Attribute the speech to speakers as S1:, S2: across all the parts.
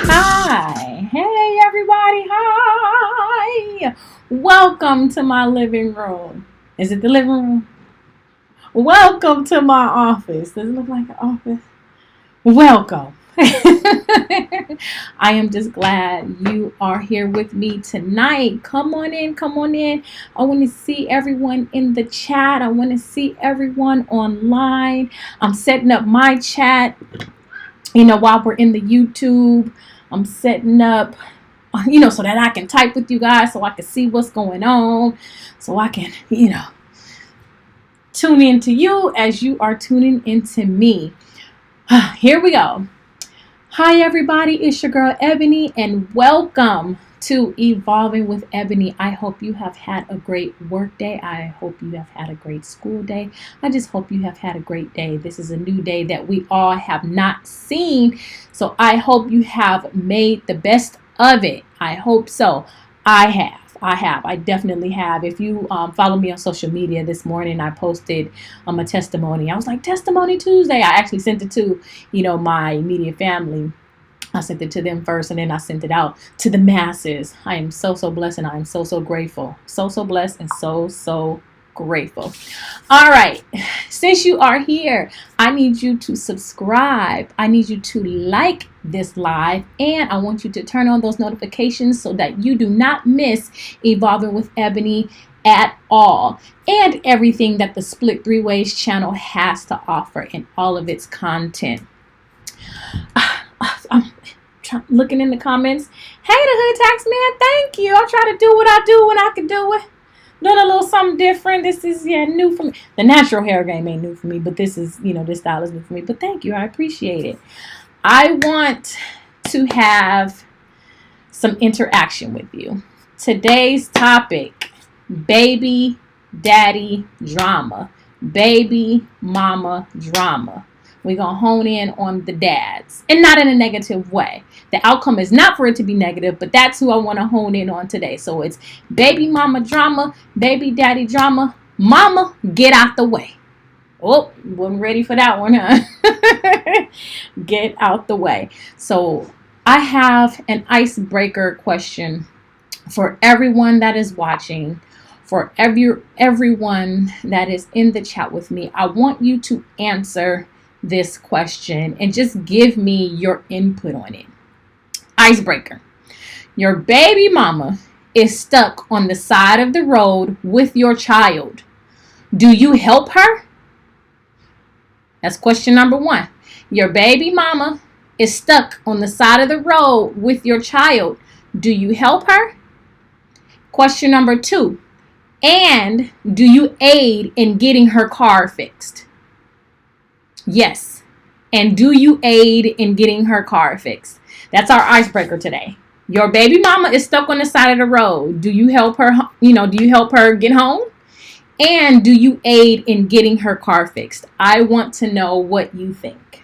S1: Hi. Hey, everybody. Hi. Welcome to my living room. Is it the living room? Welcome to my office. Does it look like an office? Welcome. I am just glad you are here with me tonight. Come on in. Come on in. I want to see everyone in the chat. I want to see everyone online. I'm setting up my chat, while we're in the YouTube. I'm setting up, so that I can type with you guys, so I can see what's going on, so I can, tune into you as you are tuning into me. Here we go. Hi, everybody. It's your girl, Ebony, and welcome to Evolving with Ebony. I hope you have had a great work day. I hope you have had a great school day. I just hope you have had a great day. This is a new day that we all have not seen. So I hope you have made the best of it. I hope so. I definitely have. If you follow me on social media this morning, I posted a testimony. I was like, Testimony Tuesday. I actually sent it to, my immediate family. I sent it to them first, and then I sent it out to the masses. I am so blessed, and I am so grateful. So blessed and so grateful. All right. Since you are here, I need you to subscribe. I need you to like this live, and I want you to turn on those notifications so that you do not miss Evolving with Ebony at all, and everything that the Split Three Ways channel has to offer in all of its content. I'm looking in the comments. Hey, the Hood Tax Man, thank you. I try to do what I do when I can do it. Doing a little something different. This is new for me. The natural hair game ain't new for me, but this is, this style is new for me. But thank you. I appreciate it. I want to have some interaction with you. Today's topic, baby daddy drama. Baby mama drama. We're going to hone in on the dads, and not in a negative way. The outcome is not for it to be negative, but that's who I want to hone in on today. So it's baby mama drama, baby daddy drama. Mama, get out the way. Oh, wasn't ready for that one, huh? Get out the way. So I have an icebreaker question for everyone that is watching, for everyone that is in the chat with me. I want you to answer this question and just give me your input on it. Icebreaker. Your baby mama is stuck on the side of the road with your child. Do you help her? That's question number one. Your baby mama is stuck on the side of the road with your child. Do you help her? Question number two. And do you aid in getting her car fixed? Yes. And do you aid in getting her car fixed? That's our icebreaker today. Your baby mama is stuck on the side of the road. Do you help her, do you help her get home? And do you aid in getting her car fixed? I want to know what you think.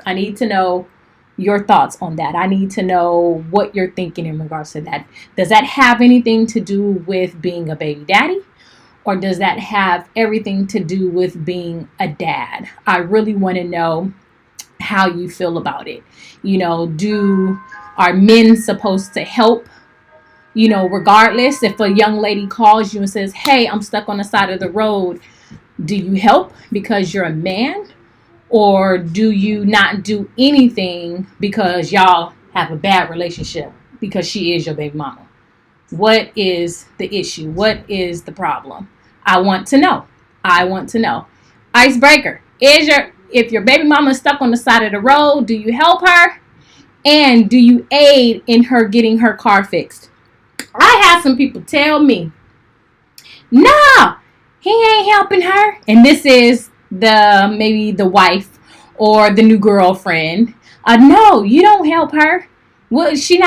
S1: I need to know your thoughts on that. I need to know what you're thinking in regards to that. Does that have anything to do with being a baby daddy? Or does that have everything to do with being a dad? I really want to know how you feel about it. Are men supposed to help? Regardless, if a young lady calls you and says, hey, I'm stuck on the side of the road, do you help because you're a man? Or do you not do anything because y'all have a bad relationship because she is your baby mama? What is the issue? What is the problem? I want to know. Icebreaker. If your baby mama is stuck on the side of the road, do you help her? And do you aid in her getting her car fixed? I had some people tell me, no, he ain't helping her. And this is maybe the wife or the new girlfriend. No, you don't help her. What is she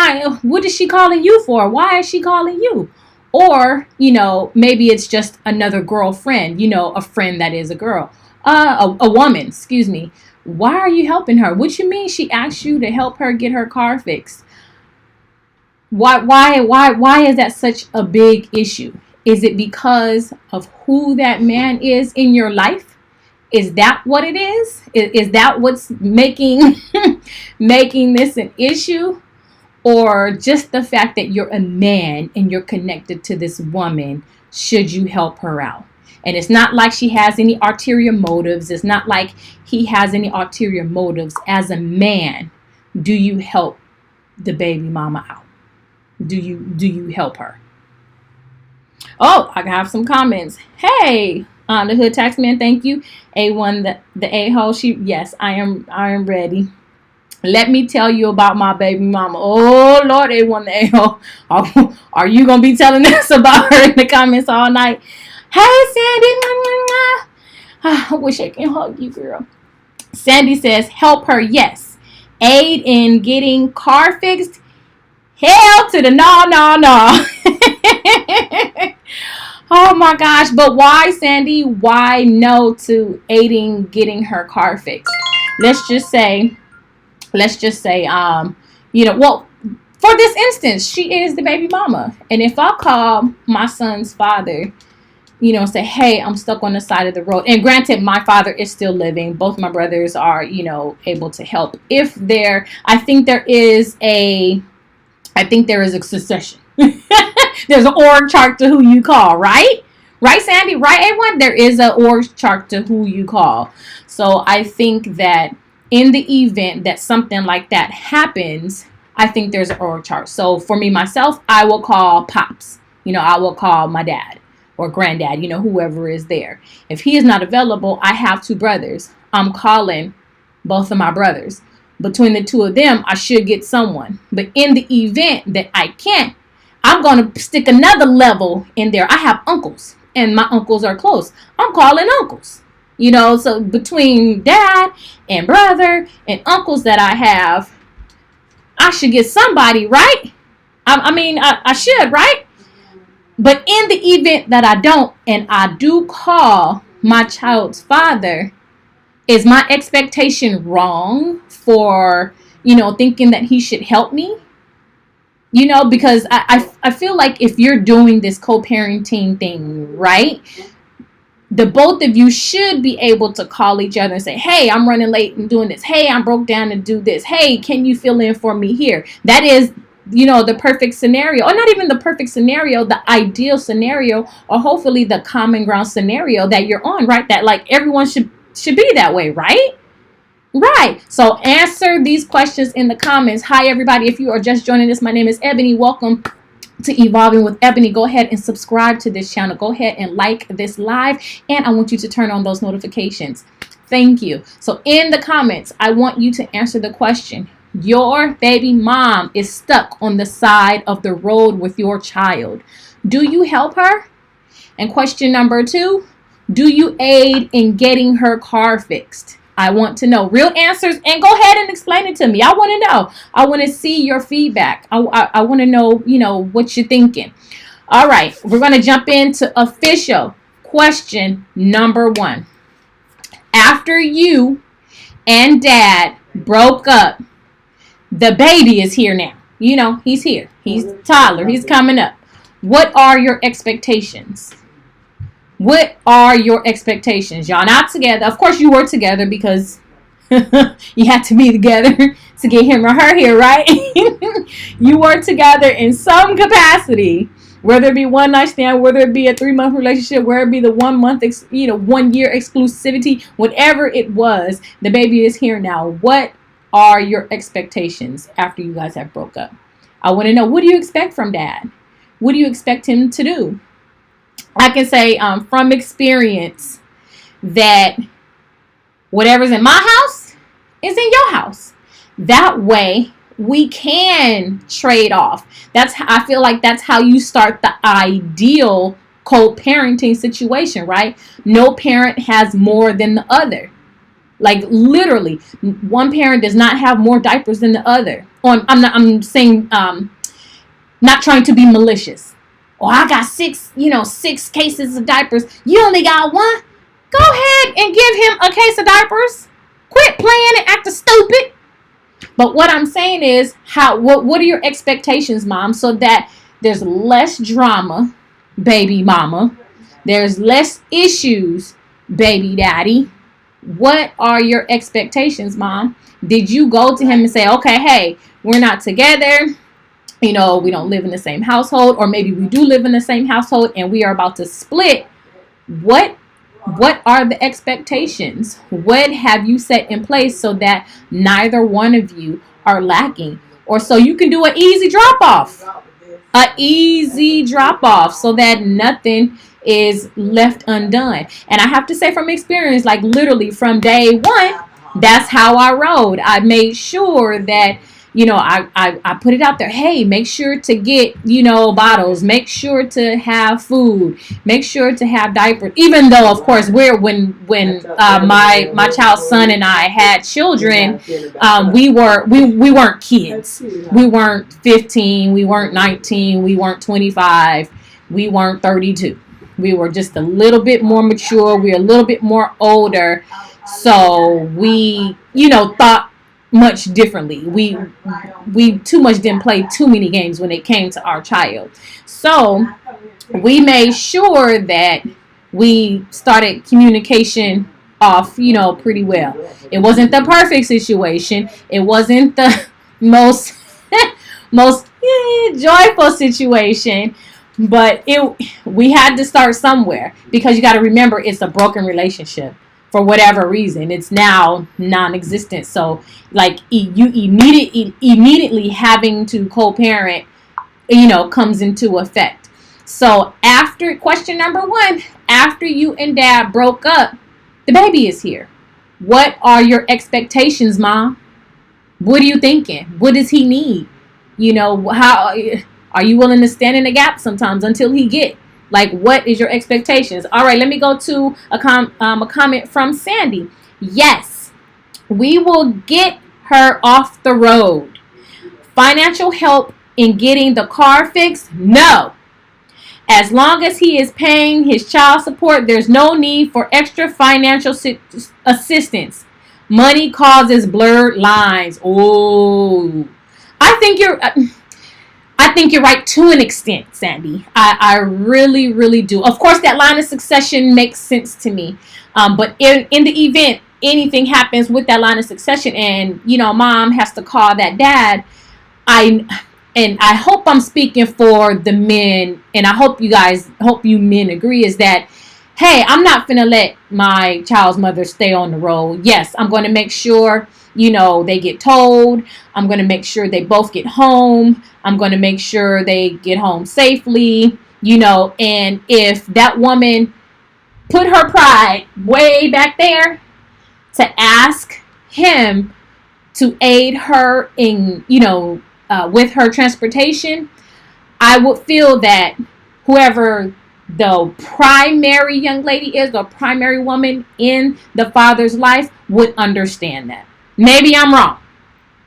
S1: calling you for? Why is she calling you? Or, maybe it's just another girlfriend, a friend that is a girl, a woman, excuse me. Why are you helping her? What you mean she asked you to help her get her car fixed? Why is that such a big issue? Is it because of who that man is in your life? Is that what it is? Is that what's making making this an issue? Or just the fact that you're a man and you're connected to this woman, should you help her out? And it's not like she has any ulterior motives. It's not like he has any ulterior motives. As a man, do you help the baby mama out? Do you help her? Oh, I have some comments. Hey, the hood tax man, thank you. A1, the a-hole. Yes, I am ready. Let me tell you about my baby mama. Oh Lord, A1 the a-hole. Are you gonna be telling us about her in the comments all night? Hey Sandy, I wish I can hug you, girl. Sandy says, help her, yes. Aid in getting car fixed. Hell to the no. Oh my gosh, but why, Sandy? Why no to aiding getting her car fixed? Let's just say, well, for this instance, she is the baby mama. And if I call my son's father, say, hey, I'm stuck on the side of the road. And granted, my father is still living. Both my brothers are, able to help. I think there is a succession. There's an org chart to who you call, right? Right, Sandy? Right, A1? There is an org chart to who you call. So I think that in the event that something like that happens, I think there's an org chart. So for me, myself, I will call Pops. I will call my dad or granddad, whoever is there. If he is not available, I have two brothers. I'm calling both of my brothers. Between the two of them, I should get someone. But in the event that I can't, I'm going to stick another level in there. I have uncles, and my uncles are close. I'm calling uncles. So between dad and brother and uncles that I have, I should get somebody, right? I should, right? But in the event that I don't, and I do call my child's father, is my expectation wrong for, thinking that he should help me? Because I feel like if you're doing this co-parenting thing, right, the both of you should be able to call each other and say, hey, I'm running late and doing this. Hey, I'm broke down and do this. Hey, can you fill in for me here? That is, the perfect scenario, or not even the perfect scenario, the ideal scenario, or hopefully the common ground scenario that you're on, right? That like everyone should be that way, right? Right. So answer these questions in the comments. Hi, everybody. If you are just joining us, my name is Ebony. Welcome to Evolving with Ebony. Go ahead and subscribe to this channel. Go ahead and like this live. And I want you to turn on those notifications. Thank you. So in the comments, I want you to answer the question. Your baby mom is stuck on the side of the road with your child. Do you help her? And question number 2, do you aid in getting her car fixed? I want to know real answers, and go ahead and explain it to me. I want to know. I want to see your feedback. I want to know, what you're thinking. All right, we're going to jump into official question number 1. After you and dad broke up, the baby is here now. He's here. He's toddler. He's coming up. What are your expectations? What are your expectations? Y'all not together. Of course you were together because you had to be together to get him or her here, right? You were together in some capacity, whether it be one night stand, whether it be a 3-month relationship, whether it be the 1 month, 1 year exclusivity, whatever it was, the baby is here now. What are your expectations after you guys have broke up? I want to know, what do you expect from dad? What do you expect him to do? I can say from experience that whatever's in my house is in your house. That way we can trade off. I feel like that's how you start the ideal co-parenting situation, right? No parent has more than the other. Like literally, one parent does not have more diapers than the other. I'm saying, not trying to be malicious. Oh, I got 6 cases of diapers. You only got 1. Go ahead and give him a case of diapers. Quit playing and acting stupid. But what I'm saying is, what are your expectations, mom, so that there's less drama, baby mama. There's less issues, baby daddy. What are your expectations, Mom? Did you go to him and say, okay, hey, we're not together. We don't live in the same household, or maybe we do live in the same household and we are about to split. What are the expectations? What have you set in place so that neither one of you are lacking? Or so you can do an easy drop off. So that nothing is left undone. And I have to say from experience, like literally from day one, that's how I rode. I made sure that I put it out there. Hey, make sure to get, bottles. Make sure to have food. Make sure to have diapers. Even though, of course, when my child's son and I had children, we weren't kids. We weren't 15. We weren't 19. We weren't 25. We weren't 32. We were just a little bit more mature. We were a little bit more older. So we, thought much differently. We too much didn't play too many games when it came to our child. So we made sure that we started communication off, pretty well. It wasn't the perfect situation. It wasn't the most joyful situation, but we had to start somewhere, because you got to remember, it's a broken relationship. For whatever reason, it's now non-existent. So like you immediately having to co-parent, comes into effect. So after question number 1, after you and Dad broke up, the baby is here. What are your expectations, Mom? What are you thinking? What does he need? How are you willing to stand in the gap sometimes until he get? Like, what is your expectations? All right, let me go to a comment from Sandy. Yes, we will get her off the road. Financial help in getting the car fixed? No. As long as he is paying his child support, there's no need for extra financial assistance. Money causes blurred lines. Oh, I think you're right to an extent, Sandy. I really, really do. Of course, that line of succession makes sense to me. But in the event anything happens with that line of succession and, Mom has to call that dad, I hope I'm speaking for the men, and I hope you men agree, is that, hey, I'm not finna let my child's mother stay on the road. Yes, I'm going to make sure, they get told. I'm going to make sure they both get home. I'm going to make sure they get home safely, and if that woman put her pride way back there to ask him to aid her in, with her transportation, I would feel that whoever the primary young lady is, the primary woman in the father's life, would understand that. Maybe I'm wrong.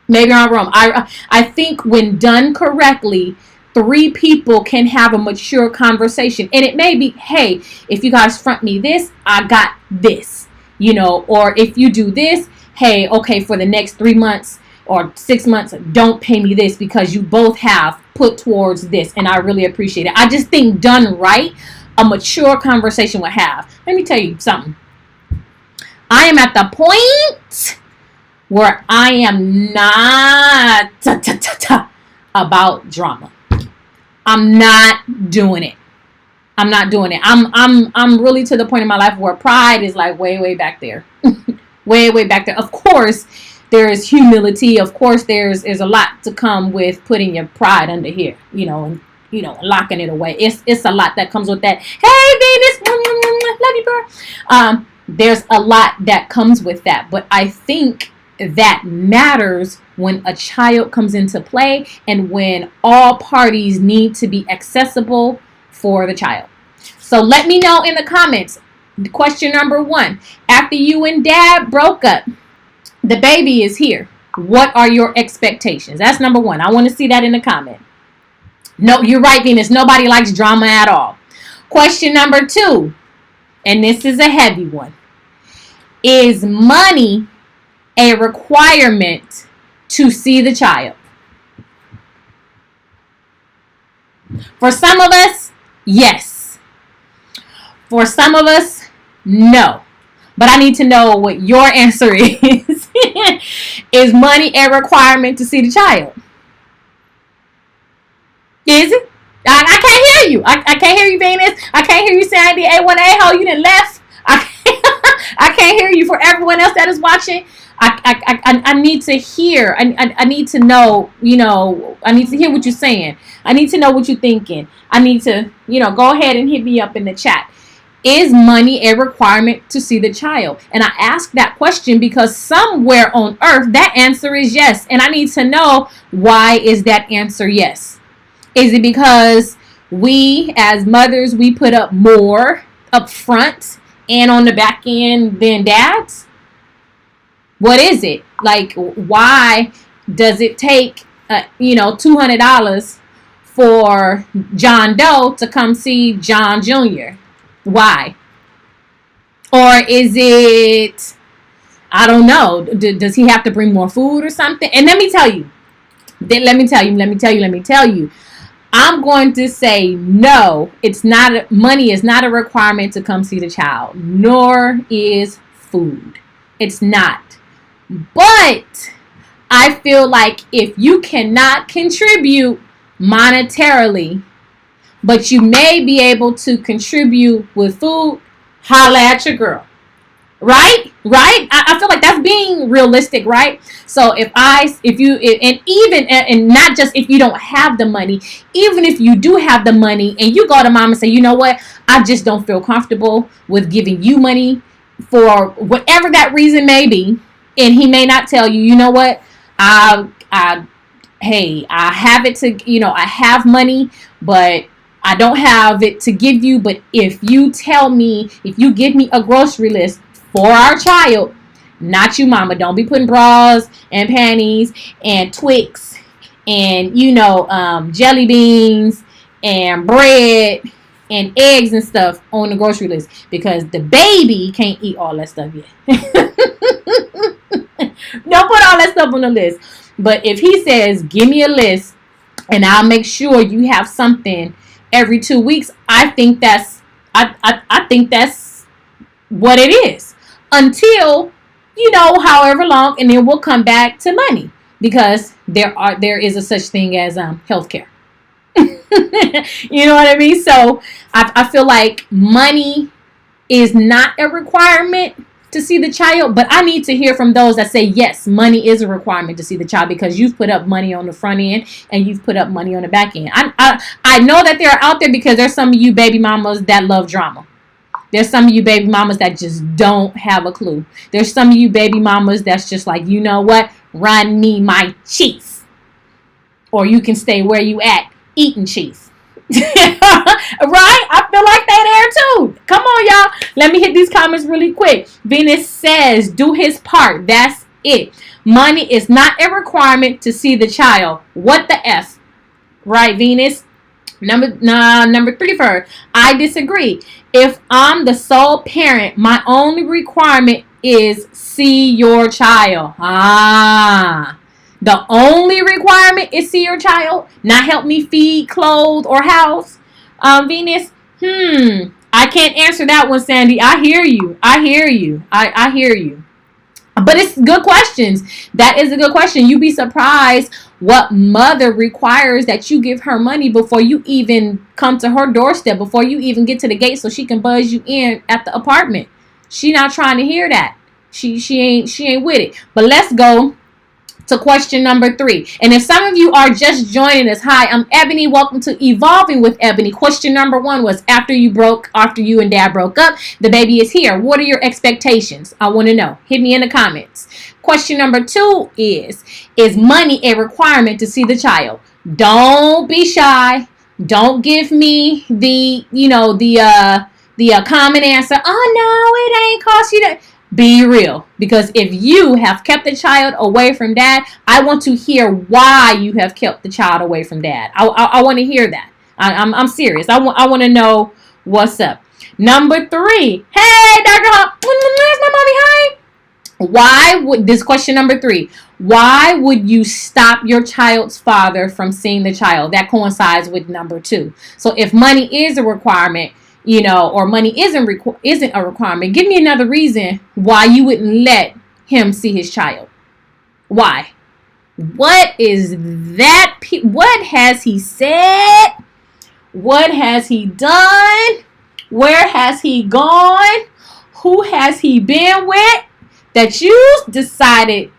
S1: I think when done correctly, 3 people can have a mature conversation. And it may be, hey, if you guys front me this, I got this. Or if you do this, hey, okay, for the next 3 months or 6 months, don't pay me this because you both have put towards this. And I really appreciate it. I just think done right, a mature conversation would have. Let me tell you something. I am at the point where I am not about drama. I'm not doing it. I'm really to the point in my life where pride is like way back there. way back there. Of course, there is humility. Of course, there's a lot to come with putting your pride under here, and locking it away. It's a lot that comes with that. Hey, Venus, love you, bro. There's a lot that comes with that, but I think that matters when a child comes into play and when all parties need to be accessible for the child. So let me know in the comments. Question number 1. After you and Dad broke up, the baby is here. What are your expectations? That's number 1. I want to see that in the comment. No, you're right, Venus. Nobody likes drama at all. Question number 2, and this is a heavy one. Is money a requirement to see the child? For some of us, yes. For some of us, no. But I need to know what your answer is. Is money a requirement to see the child? Is it? I can't hear you. I can't hear you, Venus. I can't hear you, Sandy. A1A, you didn't left. I can't hear you. For everyone else that is watching, I need to hear. I need to know, I need to hear what you're saying. I need to know what you're thinking. I need to, go ahead and hit me up in the chat. Is money a requirement to see the child? And I ask that question because somewhere on earth, that answer is yes. And I need to know, why is that answer yes? Is it because we as mothers, we put up more up front and on the back end than dads? What is it? Like, why does it take, $200 for John Doe to come see John Jr.? Why? Or is it, I don't know, does he have to bring more food or something? And let me tell you, I'm going to say no, it's not, money is not a requirement to come see the child, nor is food. It's not. But I feel like if you cannot contribute monetarily, but you may be able to contribute with food, holla at your girl. Right? I feel like that's being realistic, right? So and not just if you don't have the money, even if you do have the money and you go to mom and say, you know what, I just don't feel comfortable with giving you money for whatever that reason may be, and he may not tell you, you know what, I have it to, I have money, but I don't have it to give you. But if you give me a grocery list for our child, not you, mama, don't be putting bras and panties and Twix and, jelly beans and bread and eggs and stuff on the grocery list, because the baby can't eat all that stuff yet. Don't put all that stuff on the list. But if he says, give me a list and I'll make sure you have something every 2 weeks, I think that's what it is, until however long, and then we'll come back to money, because there is a such thing as healthcare. You know what I mean? So I feel like money is not a requirement to see the child, but I need to hear from those that say yes, money is a requirement to see the child, because you've put up money on the front end and you've put up money on the back end. I know that they're out there, because there's some of you baby mamas that love drama. There's some of you baby mamas that just don't have a clue. There's some of you baby mamas that's just like, you know what, run me my cheese, or you can stay where you at eating cheese. Right? I feel like they there too. Come on, y'all. Let me hit these comments really quick. Venus says, do his part. That's it. Money is not a requirement to see the child. What the F? Right, Venus? Number 3 for her. I disagree. If I'm the sole parent, my only requirement is see your child. The only requirement is see your child, not help me feed, clothe, or house. Venus, I can't answer that one, Sandy. I hear you. I hear you. But it's good questions. That is a good question. You'd be surprised what mother requires that you give her money before you even come to her doorstep, before you even get to the gate, so she can buzz you in at the apartment. She not trying to hear that. She ain't with it. But let's go to question number 3. And if some of you are just joining us, hi, I'm Ebony. Welcome to Evolving with Ebony. Question number 1 was, after you and dad broke up, the baby is here. What are your expectations? I want to know. Hit me in the comments. Question number 2 is money a requirement to see the child? Don't be shy. Don't give me the common answer. Oh no, it ain't cost you that. Be real, because if you have kept the child away from dad, I want to hear why you have kept the child away from dad. I want to hear that. I'm serious. I want to know what's up. Number 3. Hey, Dr. Hawk. That's my mommy. Hi. Why would this question number 3? Why would you stop your child's father from seeing the child? That coincides with number 2. So if money is a requirement, or money isn't a requirement. Give me another reason why you wouldn't let him see his child. Why? What is that? What has he said? What has he done? Where has he gone? Who has he been with that you decided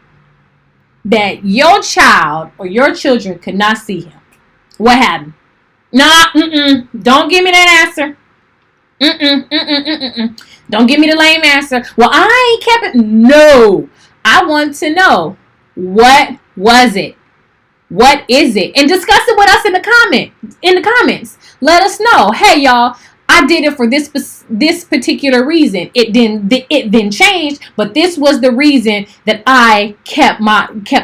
S1: that your child or your children could not see him? What happened? Nah, don't give me that answer. Don't give me the lame answer. Well, I ain't kept it. No, I want to know, what was it? What is it? And discuss it with us in the comments. Let us know. Hey, y'all, I did it for this particular reason. It didn't change, but this was the reason that I kept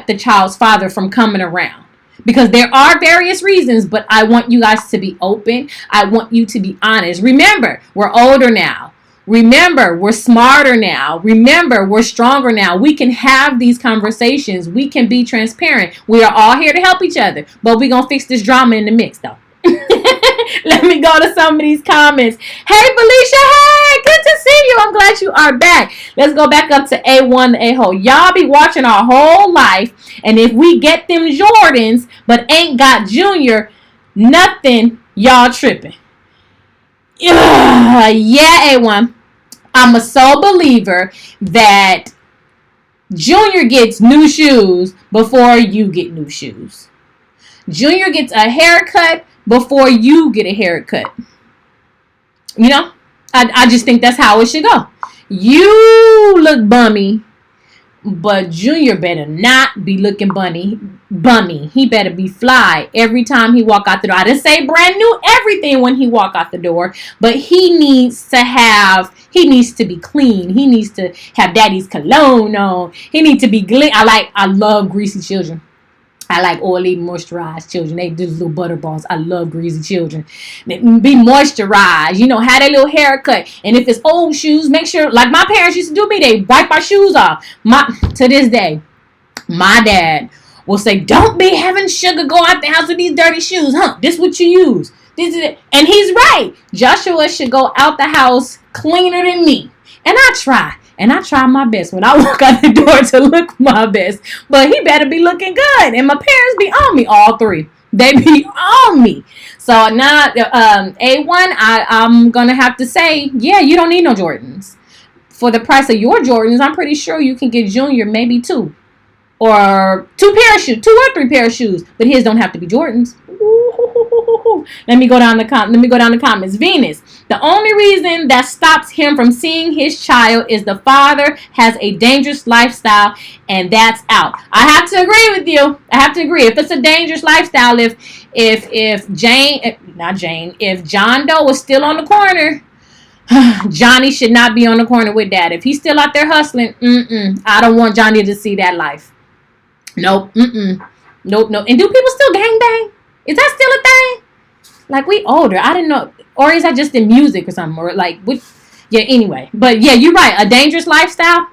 S1: the child's father from coming around. Because there are various reasons, but I want you guys to be open. I want you to be honest. Remember, we're older now. Remember, we're smarter now. Remember, we're stronger now. We can have these conversations. We can be transparent. We are all here to help each other. But we're going to fix this drama in the mix, though. Let me go to some of these comments. Hey, Felicia. Hey, good to see you. I'm glad you are back. Let's go back up to A1, the A-hole. Y'all be watching our whole life. And if we get them Jordans, but ain't got Junior, nothing, y'all tripping. Yeah, A1. I'm a sole believer that Junior gets new shoes before you get new shoes. Junior gets a haircut before you get a haircut. I just think that's how it should go. You look bummy, but Junior better not be looking bummy. He better be fly every time he walk out the door. I didn't say brand new everything when he walk out the door, but he needs to be clean. He needs to have daddy's cologne on. He needs to be I love greasy children. I like oily, moisturized children. They do little butter balls. I love greasy children. Be moisturized. Have that little haircut. And if it's old shoes, make sure, like my parents used to do me, they wipe our shoes off. To this day, my dad will say, don't be having sugar go out the house with these dirty shoes. This what you use. This is it. And he's right. Joshua should go out the house cleaner than me. And I try. And I try my best when I walk out the door to look my best. But he better be looking good. And my parents be on me, all three. They be on me. So now, A1, I'm going to have to say, yeah, you don't need no Jordans. For the price of your Jordans, I'm pretty sure you can get Junior maybe 2. Or 2 or 3 pair of shoes. But his don't have to be Jordans. Let me go down the comments. Venus, the only reason that stops him from seeing his child is the father has a dangerous lifestyle, and that's out. I have to agree with you. I have to agree. If it's a dangerous lifestyle, if John Doe was still on the corner, Johnny should not be on the corner with dad. If he's still out there hustling, I don't want Johnny to see that life. Nope. Nope. And do people still gangbang? Is that still a thing? Like, we older. I didn't know. Or is that just in music or something? Or like, anyway. But yeah, you're right. A dangerous lifestyle?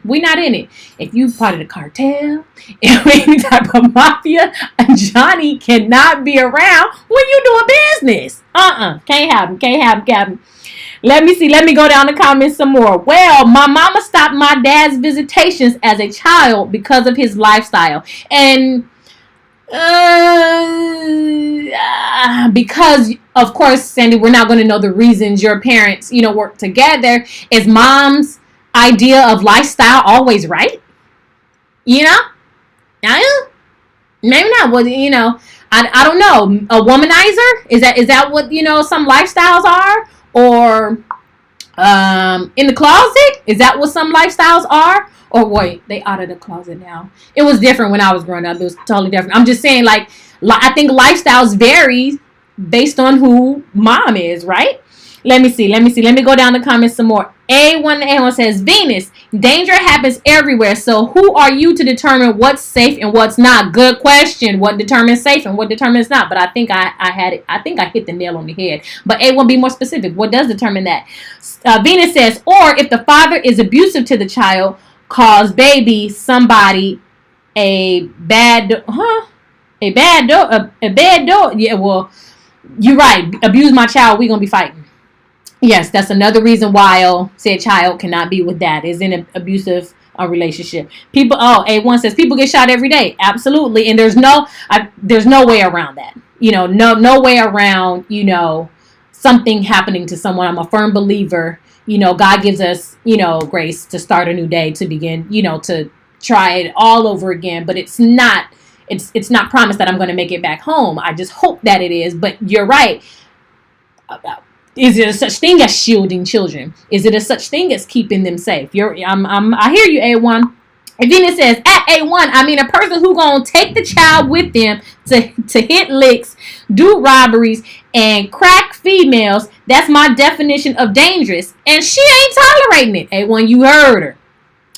S1: We not in it. If you part of the cartel, any type of mafia, Johnny cannot be around when you doing business. Can't happen. Let me see. Let me go down the comments some more. Well, my mama stopped my dad's visitations as a child because of his lifestyle. And because, of course, Sandy, we're not going to know the reasons your parents, work together. Is mom's idea of lifestyle always right? Maybe not. Well, I don't know. A womanizer? Is that what, some lifestyles are? Or in the closet? Is that what some lifestyles are? Or wait, they out of the closet now. It was different when I was growing up. It was totally different. I'm just saying, like, I think lifestyles vary based on who mom is, right? Let me see. Let me go down the comments some more. A1 says, Venus, danger happens everywhere. So who are you to determine what's safe and what's not? Good question. What determines safe and what determines not? But I think I hit the nail on the head. But A1, be more specific. What does determine that? Venus says, or if the father is abusive to the child, cause baby somebody a bad dog. Yeah, well, you're right. Abuse my child, we gonna be fighting. Yes, that's another reason why said child cannot be with dad, is in an abusive relationship. People, A1 says people get shot every day. Absolutely. And there's no way around that. No way around, something happening to someone. I'm a firm believer, God gives us, grace to start a new day, to begin, to try it all over again. But it's not promised that I'm going to make it back home. I just hope that it is. But you're right. Is it a such thing as shielding children? Is it a such thing as keeping them safe? I hear you, A1. And then it says, at A1, I mean a person who gonna take the child with them to hit licks, do robberies, and crack females. That's my definition of dangerous. And she ain't tolerating it. A1, you heard her.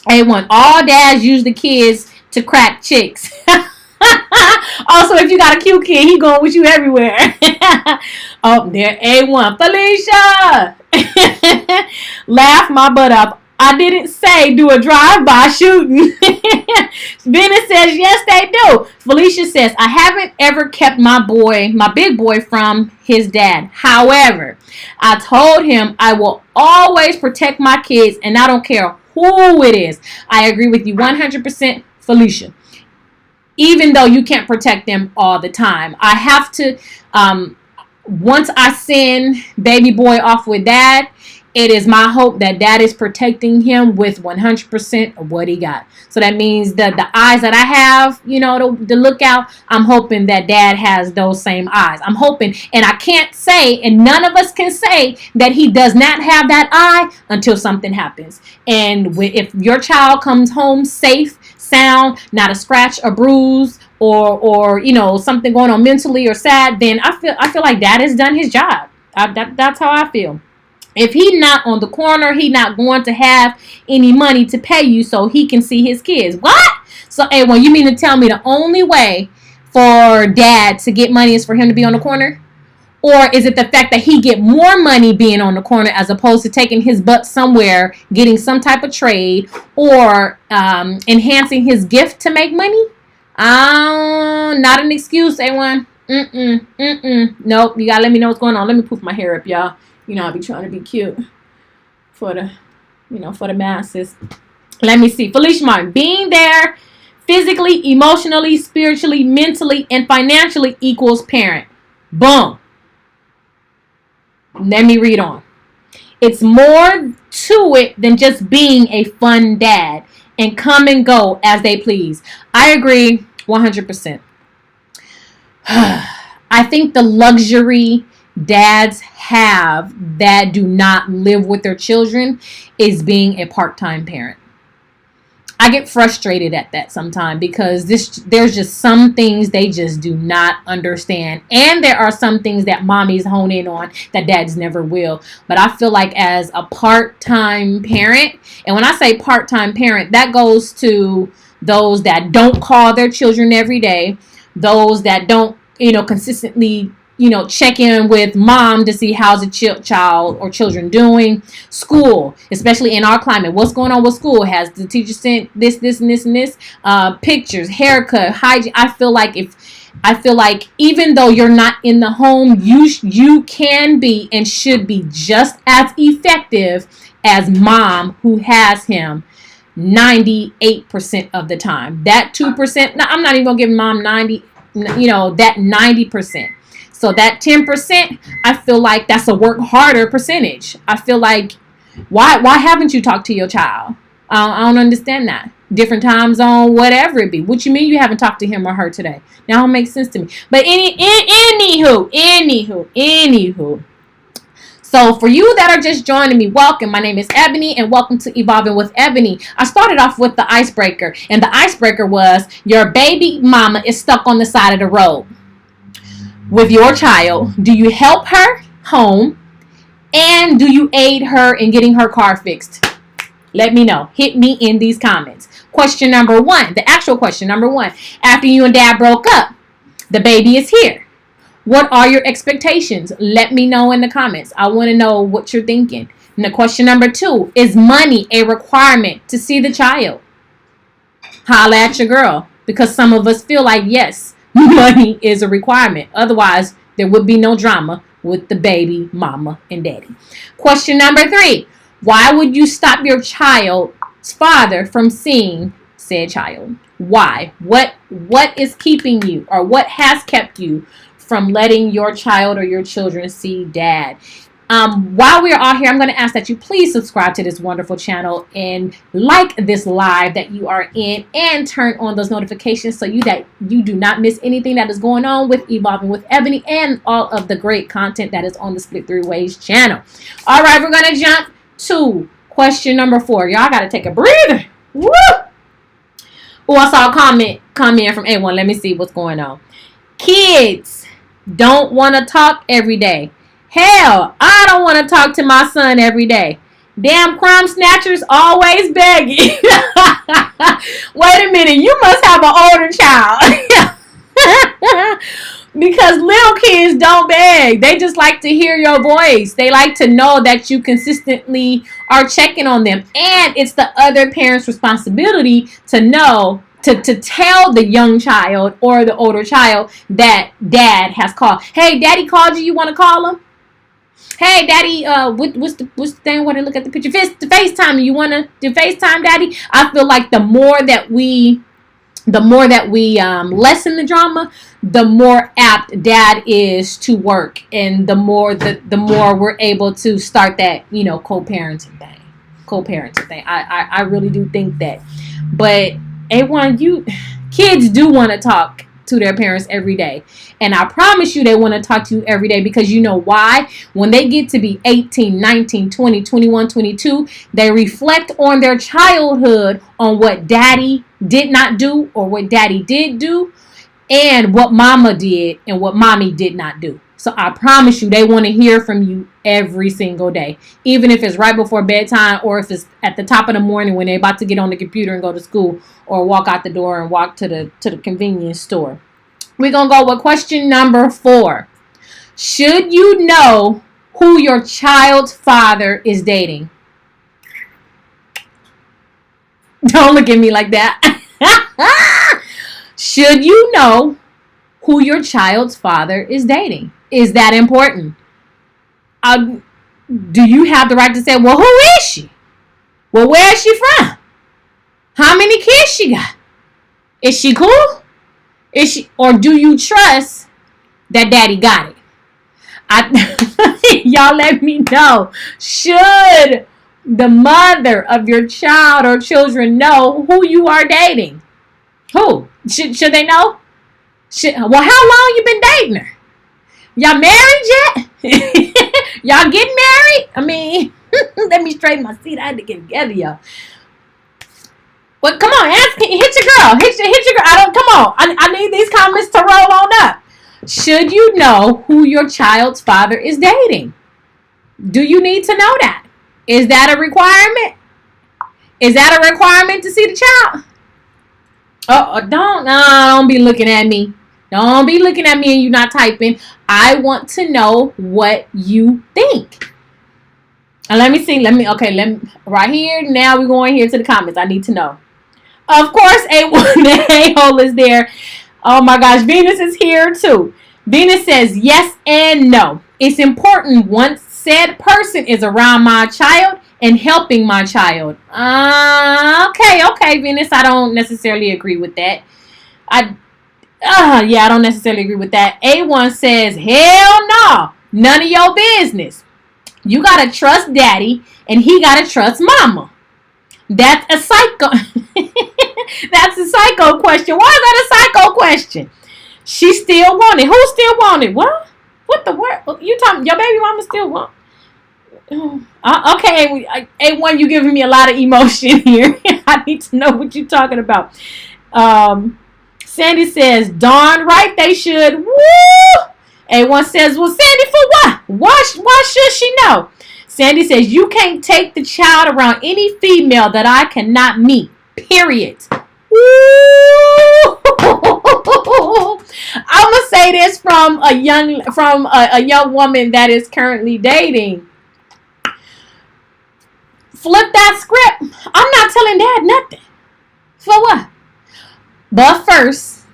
S1: A1, all dads use the kids to crack chicks. Also, if you got a cute kid, he going with you everywhere. Oh, there, A1. Felicia! Laugh my butt up. I didn't say do a drive-by shooting. Bennett says, yes, they do. Felicia says, I haven't ever kept my big boy from his dad. However, I told him I will always protect my kids, and I don't care who it is. I agree with you 100%, Felicia. Even though you can't protect them all the time. I have to, once I send baby boy off with dad, it is my hope that dad is protecting him with 100% of what he got. So that means that the eyes that I have, to look out, I'm hoping that dad has those same eyes. I'm hoping, and I can't say, and none of us can say that he does not have that eye until something happens. And if your child comes home safe, sound, not a scratch, a bruise, or something going on mentally or sad, then I feel like dad has done his job. That's how I feel. If he not on the corner, he not going to have any money to pay you so he can see his kids. What? So, A1, you mean to tell me the only way for dad to get money is for him to be on the corner? Or is it the fact that he get more money being on the corner as opposed to taking his butt somewhere, getting some type of trade, or enhancing his gift to make money? Not an excuse, A1. Nope, you gotta let me know what's going on. Let me poof my hair up, y'all. I'll be trying to be cute for the masses. Let me see. Felicia Martin, being there physically, emotionally, spiritually, mentally, and financially equals parent. Boom. Let me read on. It's more to it than just being a fun dad and come and go as they please. I agree 100%. I think the luxury dads have that do not live with their children is being a part-time parent. I get frustrated at that sometimes because there's just some things they just do not understand. And there are some things that mommies hone in on that dads never will. But I feel like as a part-time parent, and when I say part-time parent, that goes to those that don't call their children every day, those that don't, consistently check in with mom to see how's the child or children doing. School, especially in our climate, what's going on with school? Has the teacher sent this, and this, and this? Pictures, haircut, hygiene. I feel like even though you're not in the home, you can be and should be just as effective as mom who has him 98% of the time. That 2%, I'm not even gonna give mom 90. That 90%. So that 10%, I feel like that's a work harder percentage. I feel like, why haven't you talked to your child? I don't understand that. Different time zone, whatever it be. What you mean you haven't talked to him or her today? That don't make sense to me. But anywho. So for you that are just joining me, welcome. My name is Ebony, and welcome to Evolving with Ebony. I started off with the icebreaker, and the icebreaker was your baby mama is stuck on the side of the road with your child. Do you help her home, and do you aid her in getting her car fixed? Let me know. Hit me in these comments. Question number one, the actual question number one. After you and dad broke up, the baby is here. What are your expectations? Let me know in the comments. I want to know what you're thinking. And the question number two, is money a requirement to see the child? Holla at your girl. Because some of us feel like, yes, money is a requirement. Otherwise, there would be no drama. with the baby mama and daddy. Question number 3. Why would you stop your child's father from seeing said child? Why? What is keeping you, or what has kept you from letting your child or your children see dad? While we're all here, I'm going to ask that you please subscribe to this wonderful channel and like this live that you are in, and turn on those notifications so that you do not miss anything that is going on with Evolving with Ebony and all of the great content that is on the Split Three Ways channel. All right, we're going to jump to question number 4. Y'all got to take a breather. Woo! Oh, I saw a comment come in from A1. Let me see what's going on. Kids don't want to talk every day. Hell, I don't want to talk to my son every day. Damn crumb snatchers always begging. Wait a minute, you must have an older child. Because little kids don't beg. They just like to hear your voice. They like to know that you consistently are checking on them. And it's the other parent's responsibility to know, to tell the young child or the older child that dad has called. Hey, daddy called you. You want to call him? Hey, daddy, what's the thing when I look at the picture? FaceTime. You want to do FaceTime, daddy? I feel like the more that we lessen the drama, the more apt dad is to work, and the more we're able to start that, co-parenting thing. I really do think that. But kids do want to talk to their parents every day. And I promise you they want to talk to you every day, because you know why? When they get to be 18, 19, 20, 21, 22, they reflect on their childhood, on what daddy did not do or what daddy did do, and what mama did and what mommy did not do. So I promise you they want to hear from you every single day, even if it's right before bedtime, or if it's at the top of the morning when they're about to get on the computer and go to school, or walk out the door and walk to the convenience store. We're going to go with question number 4. Should you know who your child's father is dating? Don't look at me like that. Should you know who your child's father is dating? Is that important? Do you have the right to say, well, who is she? Well, where is she from? How many kids she got? Is she cool? Or do you trust that daddy got it? Y'all let me know. Should the mother of your child or children know who you are dating? Who? Should they know? Well, how long you been dating her? Y'all married yet? Y'all getting married? I mean, let me straighten my seat. I had to get together, y'all. Well, come on, hit your girl. Hit your girl. Come on. I need these comments to roll on up. Should you know who your child's father is dating? Do you need to know that? Is that a requirement? Is that a requirement to see the child? Don't be looking at me. Don't be looking at me and you not typing. I want to know what you think. And let me right here. Now we're going here to the comments. I need to know. Of course, EwE is there. Oh my gosh, Venus is here too. Venus says yes and no. It's important once said person is around my child and helping my child. Okay, Venus. I don't necessarily agree with that. I don't necessarily agree with that. A1 says, hell no. None of your business. You got to trust daddy and he got to trust mama. That's a psycho. That's a psycho question. Why is that a psycho question? She still want it. Who still want it? What? What the word? You talking? Your baby mama still want? Okay, A1, you giving me a lot of emotion here. I need to know what you're talking about. Sandy says, darn right they should. Woo! A1 says, well, Sandy, for what? Why should she know? Sandy says, you can't take the child around any female that I cannot meet. Period. Woo! I'm gonna say this from a young woman that is currently dating. Flip that script. I'm not telling dad nothing. For what? But first,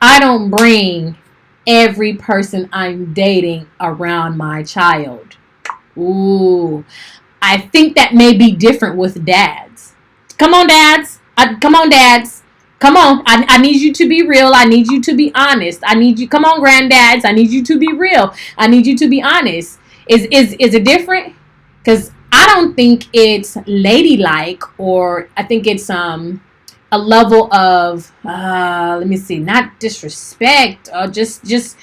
S1: I don't bring every person I'm dating around my child. Ooh, I think that may be different with dads. Come on, dads. Come on, dads. Come on. I need you to be real. I need you to be honest. I need you. Come on, granddads. I need you to be real. I need you to be honest. Is it different? Because I don't think it's ladylike, or I think it's a level of let me see, not disrespect, or just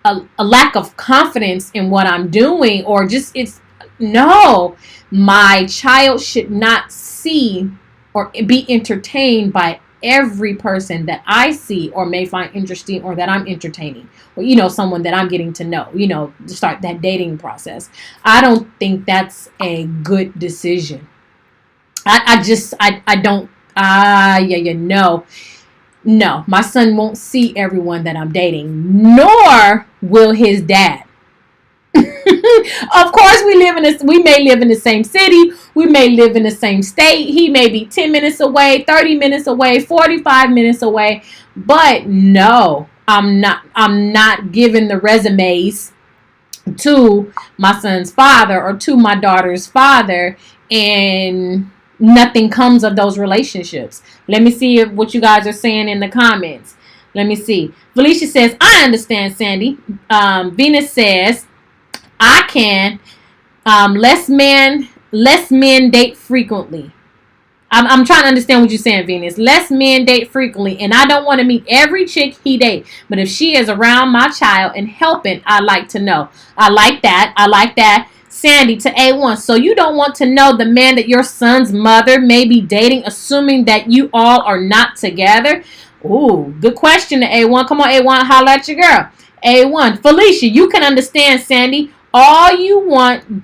S1: a lack of confidence in what I'm doing, or just it's no. My child should not see or be entertained by every person that I see or may find interesting, or that I'm entertaining, or someone that I'm getting to know, to start that dating process. I don't think that's a good decision. I don't. No, my son won't see everyone that I'm dating, nor will his dad. Of course, we may live in the same city, we may live in the same state. He may be 10 minutes away, 30 minutes away, 45 minutes away, but no, I'm not giving the resumes to my son's father or to my daughter's father, and nothing comes of those relationships. Let me see what you guys are saying in the comments. Let me see. Felicia says, I understand, Sandy. Venus says, I can. Less men date frequently. I'm trying to understand what you're saying, Venus. Less men date frequently, and I don't want to meet every chick he dates. But if she is around my child and helping, I like to know. I like that. Sandy to A1. So you don't want to know the man that your son's mother may be dating, assuming that you all are not together? Ooh, good question to A1. Come on, A1, holla at your girl. A1. Felicia, you can understand, Sandy. All you want,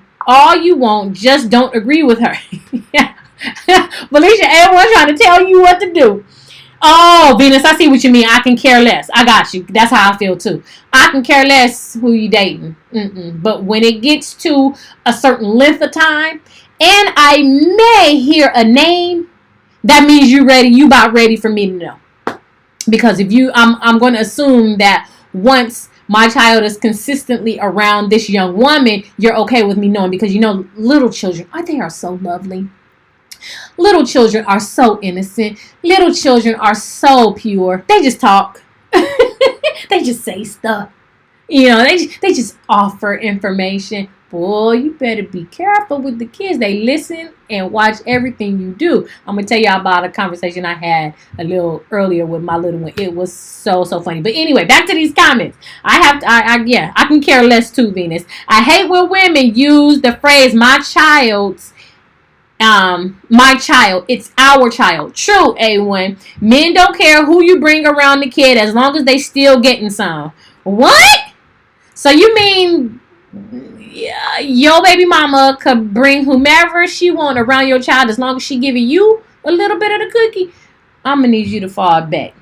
S1: just don't agree with her. Felicia, A1 trying to tell you what to do. Oh, Venus, I see what you mean. I can care less. I got you. That's how I feel too. I can care less who you dating. But when it gets to a certain length of time, and I may hear a name, that means you ready. You about ready for me to know. Because if I'm going to assume that once my child is consistently around this young woman, you're okay with me knowing, because little children, they are so lovely. Little children are so innocent. Little children are so pure. They just talk. They just say stuff. They just offer information. Boy, you better be careful with the kids. They listen and watch everything you do. I'm going to tell y'all about a conversation I had a little earlier with my little one. It was so funny. But anyway, back to these comments. I can care less too, Venus. I hate when women use the phrase, my child, it's our child. True, A1. Men don't care who you bring around the kid as long as they still getting some. What? So you mean your baby mama could bring whomever she want around your child as long as she giving you a little bit of the cookie? I'm going to need you to fall back.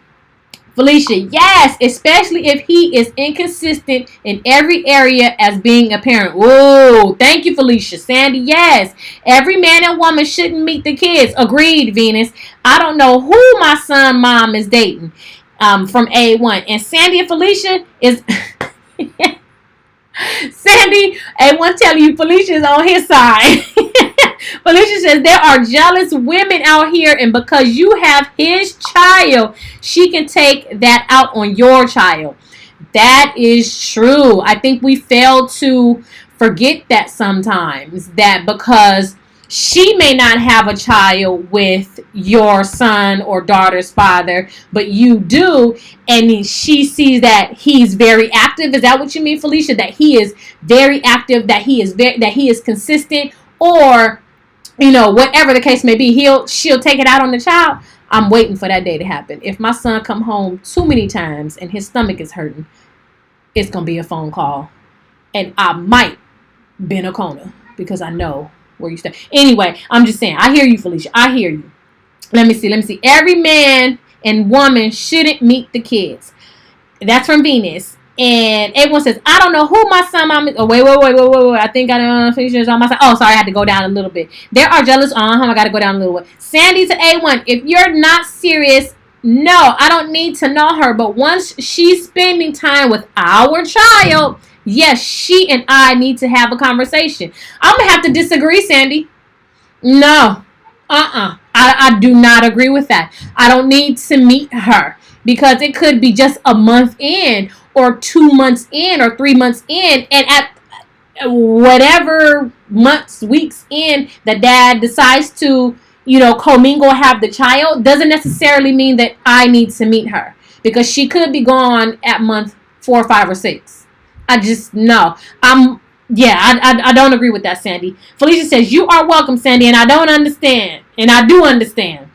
S1: Felicia, yes, especially if he is inconsistent in every area as being a parent. Whoa, thank you, Felicia. Sandy, yes. Every man and woman shouldn't meet the kids. Agreed, Venus. I don't know who my son mom is dating from A1. And Sandy and Felicia is... Sandy, A1 telling you Felicia is on his side. Felicia says there are jealous women out here, and because you have his child, she can take that out on your child. That is true. I think we fail to forget that sometimes, that because she may not have a child with your son or daughter's father, but you do, and she sees that he's very active. Is that what you mean, Felicia? That he is very active, that he is consistent, or whatever the case may be, she'll take it out on the child. I'm waiting for that day to happen. If my son come home too many times and his stomach is hurting, it's gonna be a phone call, and I might bend a corner because I know where you stay. Anyway, I'm just saying, I hear you, Felicia. I hear you. Let me see. Every man and woman shouldn't meet the kids. That's from Venus. And everyone says, I don't know who my son mom is. Oh, wait. I think I know Felicia's on my side. Oh, sorry, I had to go down a little bit. There are jealous. I got to go down a little bit. Sandy to A1. If you're not serious No, I don't need to know her. But once she's spending time with our child, yes, she and I need to have a conversation. I'm going to have to disagree, Sandy. No. I do not agree with that. I don't need to meet her because it could be just a month in or 2 months in or 3 months in. And at whatever months, weeks in, the dad decides to, commingle, have the child, doesn't necessarily mean that I need to meet her because she could be gone at month 4, 5, or 6. I just, no. I don't agree with that, Sandy. Felicia says, you are welcome, Sandy, and I don't understand. And I do understand.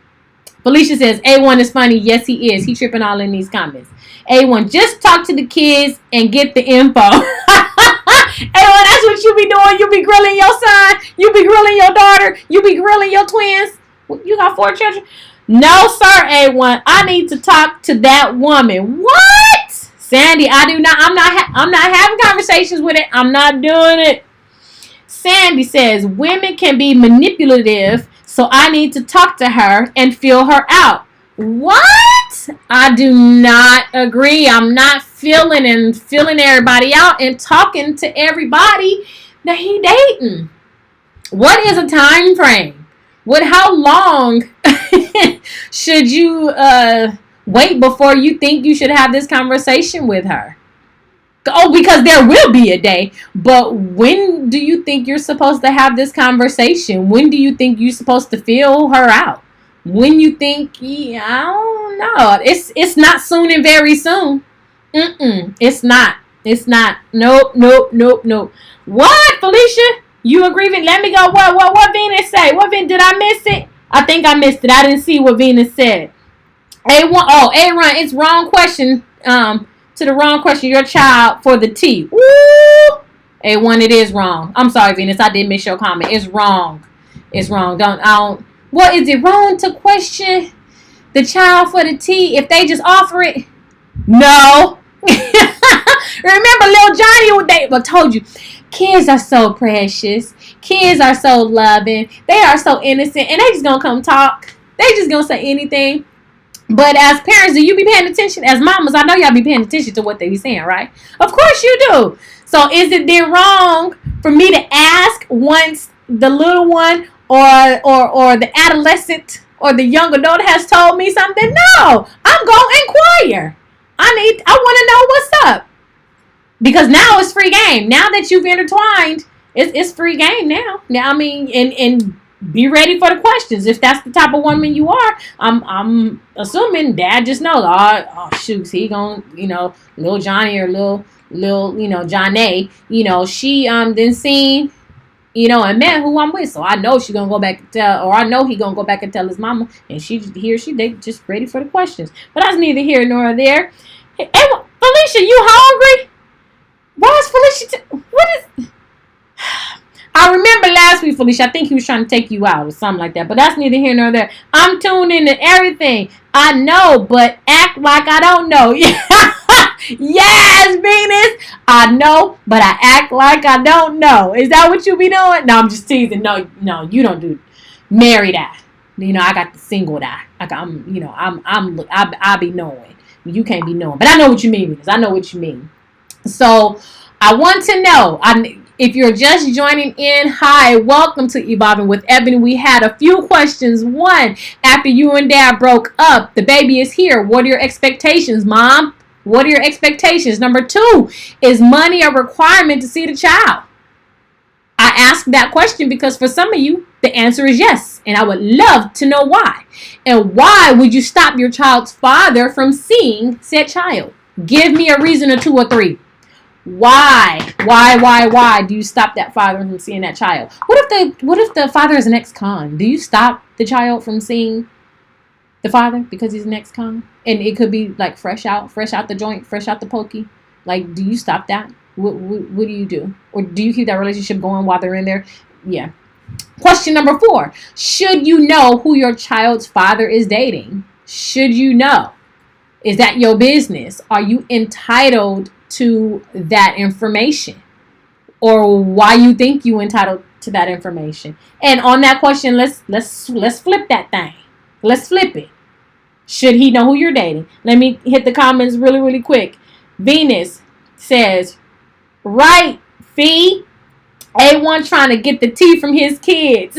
S1: Felicia says, A1 is funny. Yes, he is. He tripping all in these comments. A1, just talk to the kids and get the info. A1, that's what you be doing. You be grilling your son. You be grilling your daughter. You be grilling your twins. You got 4 children? No, sir, A1. I need to talk to that woman. What? Sandy, I do not. I'm not having conversations with it. I'm not doing it. Sandy says, women can be manipulative, so I need to talk to her and feel her out. What? I do not agree. I'm not feeling everybody out and talking to everybody that he dating. What is a time frame? How long should you wait before you think you should have this conversation with her? Oh, because there will be a day. But when do you think you're supposed to have this conversation? When do you think you're supposed to feel her out? When you think, I don't know. It's not soon and very soon. It's not. It's not. Nope. What, Felicia? You agree with? Let me go. What Venus say? Did I miss it? I think I missed it. I didn't see what Venus said. A1. Oh, A-Run. It's wrong question. To the wrong question. Your child for the T. Woo! A1. It is wrong. I'm sorry, Venus. I did miss your comment. It's wrong. It's wrong. What is it wrong to question the child for the T if they just offer it? No. Remember, little Johnny? I told you. Kids are so precious. Kids are so loving. They are so innocent. And they just going to come talk. They just going to say anything. But as parents, do you be paying attention? As mamas, I know y'all be paying attention to what they be saying, right? Of course you do. So is it then wrong for me to ask once the little one or the adolescent or the young adult has told me something? No. I'm going to inquire. I want to know what's up. Because now it's free game. Now that you've intertwined, it's free game now. Now, I mean, and be ready for the questions. If that's the type of woman you are, I'm assuming dad just knows. Oh shoots, he gonna, little Johnny or little, Johnny, she then seen, and met who I'm with. So I know she gonna go back and tell, or I know he gonna go back and tell his mama, and they just ready for the questions. But that's neither here nor there. Hey, Felicia, you hungry? Why is Felicia? What is? I remember last week, Felicia, I think he was trying to take you out or something like that. But that's neither here nor there. I'm tuned into everything. I know, but act like I don't know. Yes, Venus. I know, but I act like I don't know. Is that what you be doing? No, I'm just teasing. No, you don't do married eye. I got the single eye. I be knowing. You can't be knowing. But I know what you mean, Venus. I know what you mean. So I want to know, if you're just joining in, hi, welcome to Evolving with Ebony. We had a few questions. One, after you and dad broke up, the baby is here. What are your expectations, mom? What are your expectations? Number 2, is money a requirement to see the child? I asked that question because for some of you, the answer is yes. And I would love to know why. And why would you stop your child's father from seeing said child? Give me a reason, or 2 or 3. Why do you stop that father from seeing that child? What if the father is an ex-con? Do you stop the child from seeing the father because he's an ex-con? And it could be like fresh out the joint, fresh out the pokey. Like, do you stop that? What do you do? Or do you keep that relationship going while they're in there? Yeah. Question number 4. Should you know who your child's father is dating? Should you know? Is that your business? Are you entitled to that information, or why you think you entitled to that information? And on that question, let's flip that thing. Let's flip it. Should he know who you're dating? Let me hit the comments really, really quick. Venus says, right, Fee. A1 trying to get the tea from his kids.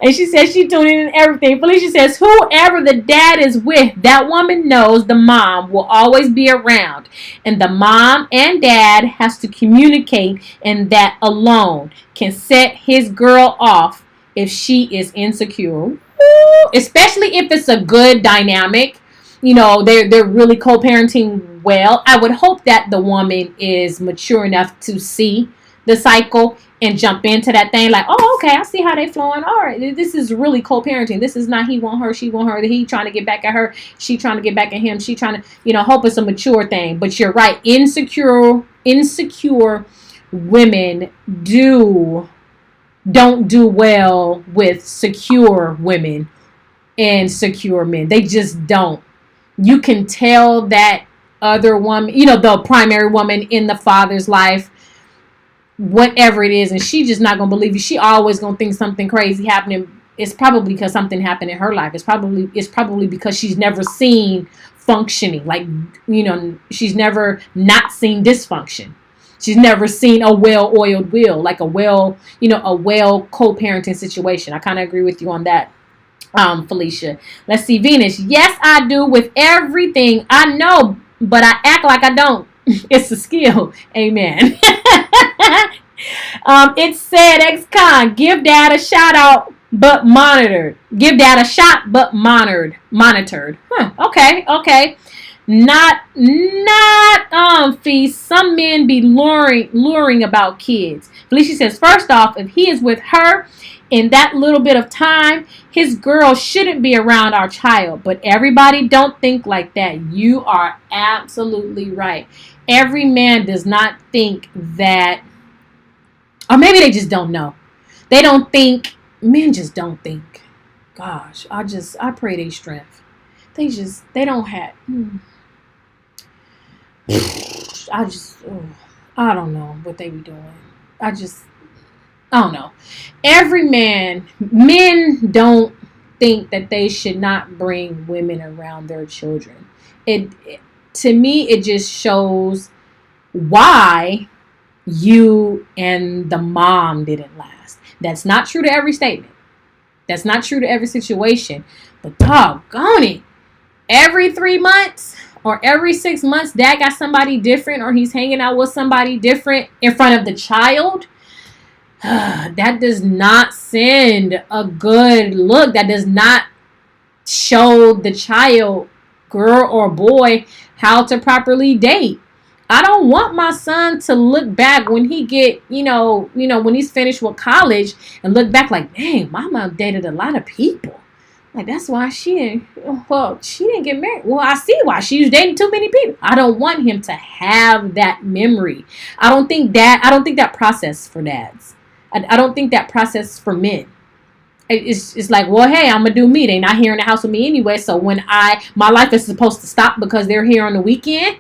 S1: And she says she tuning in everything. Felicia says, whoever the dad is with, that woman knows the mom will always be around. And the mom and dad has to communicate, and that alone can set his girl off if she is insecure. Woo! Especially if it's a good dynamic. You know, they're really co-parenting well. I would hope that the woman is mature enough to see the cycle and jump into that thing like, oh, okay, I see how they flowing. All right, this is really co-parenting. This is not he want her, she want her. He trying to get back at her, she trying to get back at him. She trying to, hope it's a mature thing. But you're right, insecure women don't do well with secure women and secure men. They just don't. You can tell that other woman, the primary woman in the father's life, whatever it is, and she just not gonna believe you. She always gonna think something crazy happening. It's probably because something happened in her life. It's probably because she's never seen functioning. Like, she's never not seen dysfunction. She's never seen a well-oiled wheel, like a well co-parenting situation. I kind of agree with you on that, Felicia. Let's see, Venus. Yes, I do with everything. I know, but I act like I don't. It's a skill. Amen. It said, ex-con, give dad a shout out, but monitored. Give dad a shot, but monitored. Okay. Not Fee. Some men be luring about kids. Felicia says, first off, if he is with her in that little bit of time, his girl shouldn't be around our child. But everybody don't think like that. You are absolutely right. Every man does not think that, or maybe they just don't know. They don't think, men just don't think. Gosh, I pray they strength. They don't have, I don't know what they be doing. I don't know. Men don't think that they should not bring women around their children. To me, it just shows why you and the mom didn't last. That's not true to every statement. That's not true to every situation. But doggone it, every 3 months or every 6 months, dad got somebody different, or he's hanging out with somebody different in front of the child. That does not send a good look. That does not show the child, girl or boy, how to properly date. I don't want my son to look back when he get, when he's finished with college and look back like, dang, mama dated a lot of people. Like, that's why she didn't get married. Well, I see why. She was dating too many people. I don't want him to have that memory. I don't think that process for dads. I don't think that process for men. It's like, well, hey, I'm going to do me. They're not here in the house with me anyway. So when my life is supposed to stop because they're here on the weekend.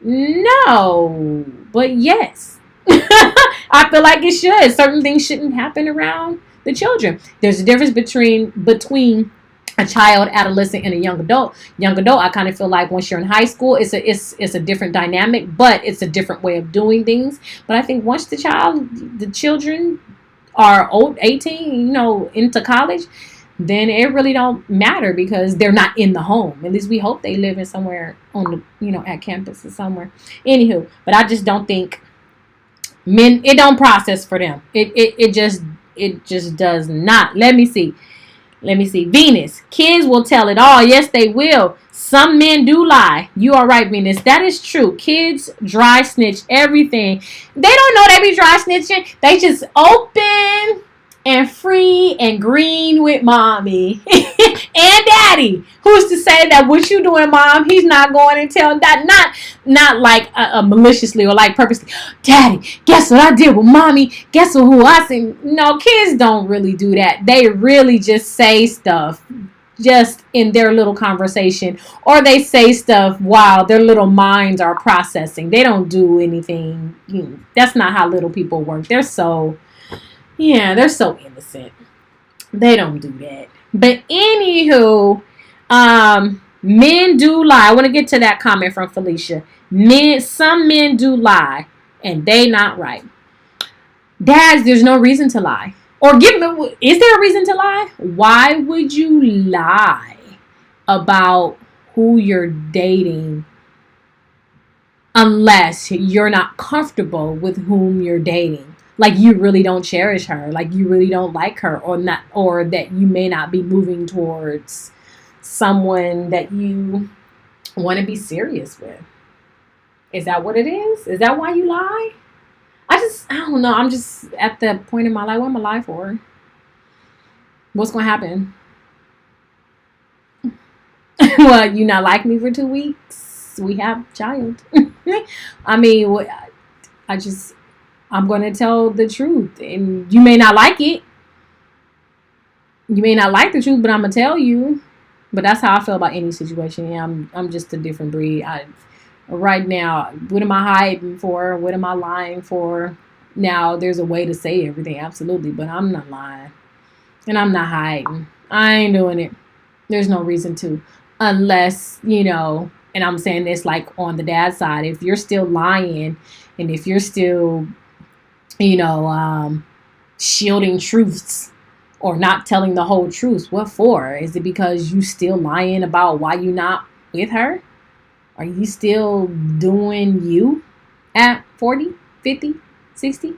S1: No, but yes. I feel like it should. Certain things shouldn't happen around the children. There's a difference between a child, adolescent, and a young adult. Young adult, I kind of feel like once you're in high school, it's a different dynamic, but it's a different way of doing things. But I think once the children are old, 18, into college, then it really don't matter because they're not in the home. At least we hope they live in somewhere on the, at campus or somewhere. Anywho, but I just don't think men, it don't process for them. It just does not. Let me see. Venus, kids will tell it all. Yes, they will. Some men do lie. You are right, Venus. That is true. Kids dry snitch everything. They don't know they be dry snitching. They just open and free and green with mommy and daddy. Who's to say that what you doing, mom, he's not going and tell that, not like maliciously or like purposely, daddy, guess what I did with mommy, guess who I seen. No, kids don't really do that. They really just say stuff just in their little conversation, or they say stuff while their little minds are processing. They don't do anything. That's not how little people work. They're so innocent. They don't do that. But anywho, Men do lie. I want to get to that comment from Felicia. Some men do lie, and they not right. Dads, there's no reason to lie. Or is there a reason to lie? Why would you lie about who you're dating unless you're not comfortable with whom you're dating? Like you really don't cherish her, like you really don't like her, or not, or that you may not be moving towards someone that you want to be serious with. Is that what it is? Is that why you lie? I don't know. I'm just at the point in my life. What am I lie for? What's going to happen? Well, you not like me for 2 weeks? We have a child. I mean, I'm going to tell the truth. And you may not like it. You may not like the truth, but I'm going to tell you. But that's how I feel about any situation. Yeah, I'm just a different breed. Right now, what am I hiding for? What am I lying for? Now, there's a way to say everything, absolutely, but I'm not lying. And I'm not hiding. I ain't doing it. There's no reason to. Unless, and I'm saying this like on the dad side, if you're still lying and if you're still, shielding truths or not telling the whole truth, what for? Is it because you still lying about why you not with her? Are you still doing you at 40, 50, 60?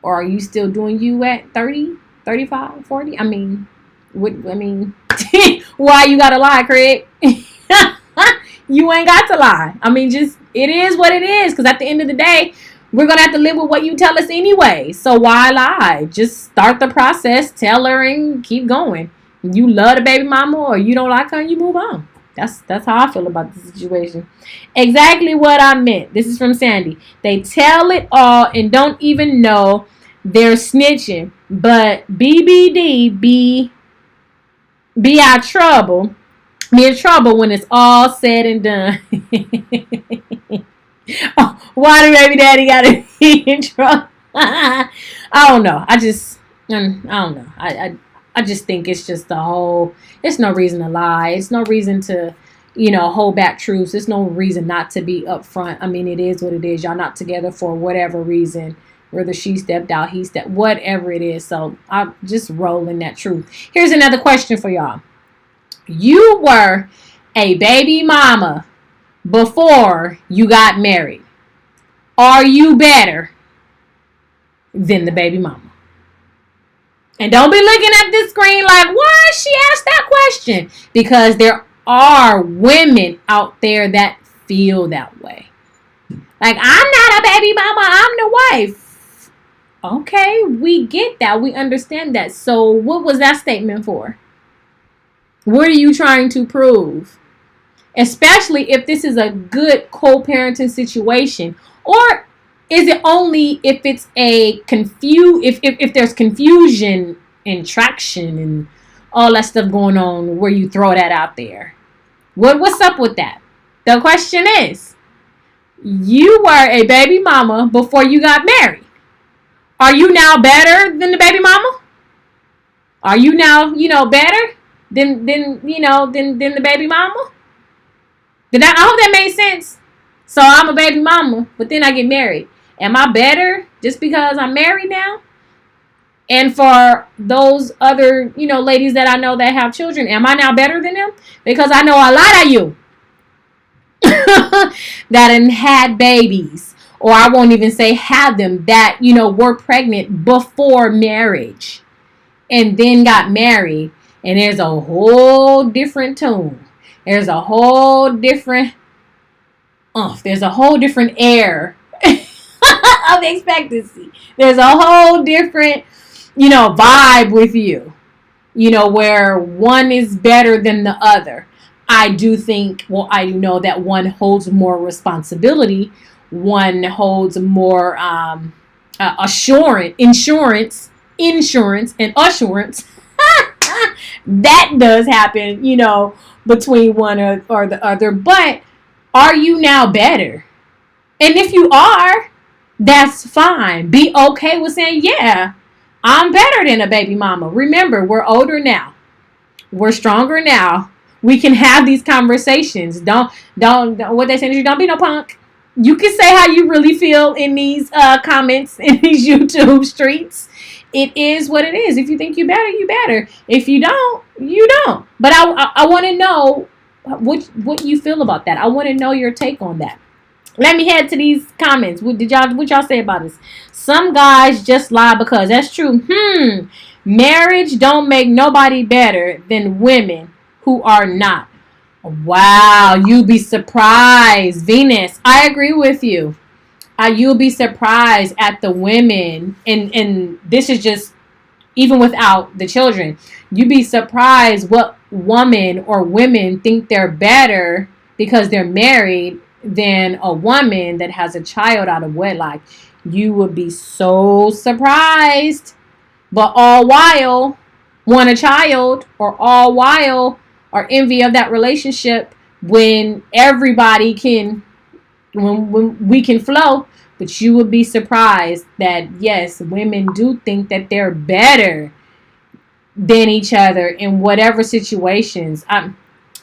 S1: Or are you still doing you at 30, 35, 40? I mean, why you gotta lie, Craig? You ain't got to lie. I mean, just, it is what it is. Because at the end of the day, we're going to have to live with what you tell us anyway. So why lie? Just start the process, tell her, and keep going. You love the baby mama or you don't like her, and you move on. That's how I feel about the situation. Exactly what I meant. This is from Sandy. They tell it all and don't even know they're snitching. But BBD be our trouble. Be in trouble when it's all said and done. Oh, why the baby daddy gotta be in trouble? I don't know. I don't know. I just think it's just it's no reason to lie. It's no reason to, hold back truths. There's no reason not to be upfront. I mean, it is what it is. Y'all not together for whatever reason. Whether she stepped out, he stepped, whatever it is. So I'm just rolling that truth. Here's another question for y'all. You were a baby mama before you got married. Are you better than the baby mama? And don't be looking at this screen like, why she asked that question? Because there are women out there that feel that way. Like, I'm not a baby mama, I'm the wife. Okay, we get that. We understand that. So what was that statement for? What are you trying to prove? Especially if this is a good co-parenting situation. Or is it only if it's if there's confusion and traction and all that stuff going on where you throw that out there? What's up with that? The question is, you were a baby mama before you got married. Are you now better than the baby mama? Are you now, better than the baby mama? I hope that made sense. So I'm a baby mama, but then I get married. Am I better just because I'm married now? And for those other, ladies that I know that have children, am I now better than them? Because I know a lot of you that had babies, or I won't even say had them, that, were pregnant before marriage and then got married. And there's a whole different tune. There's a whole different air of expectancy. There's a whole different, vibe with you, where one is better than the other. I do know that one holds more responsibility. One holds more insurance, and assurance. That does happen, between one or the other. But are you now better? And if you are, that's fine. Be okay with saying, yeah, I'm better than a baby mama. Remember, we're older now. We're stronger now. We can have these conversations. Don't what they say is don't be no punk. You can say how you really feel in these comments in these YouTube streets. It is what it is. If you think you better, you better. If you don't, you don't. But I want to know what you feel about that. I want to know your take on that. Let me head to these comments. What y'all say about this? Some guys just lie because that's true. Marriage don't make nobody better than women who are not. Wow, you'll be surprised. Venus, I agree with you. You'll be surprised at the women, and this is just even without the children. You'd be surprised what woman or women think they're better because they're married than a woman that has a child out of wedlock. You would be so surprised, but all while want a child, or all while are envy of that relationship when everybody can, when we can flow. But you would be surprised that, yes, women do think that they're better than each other in whatever situations. And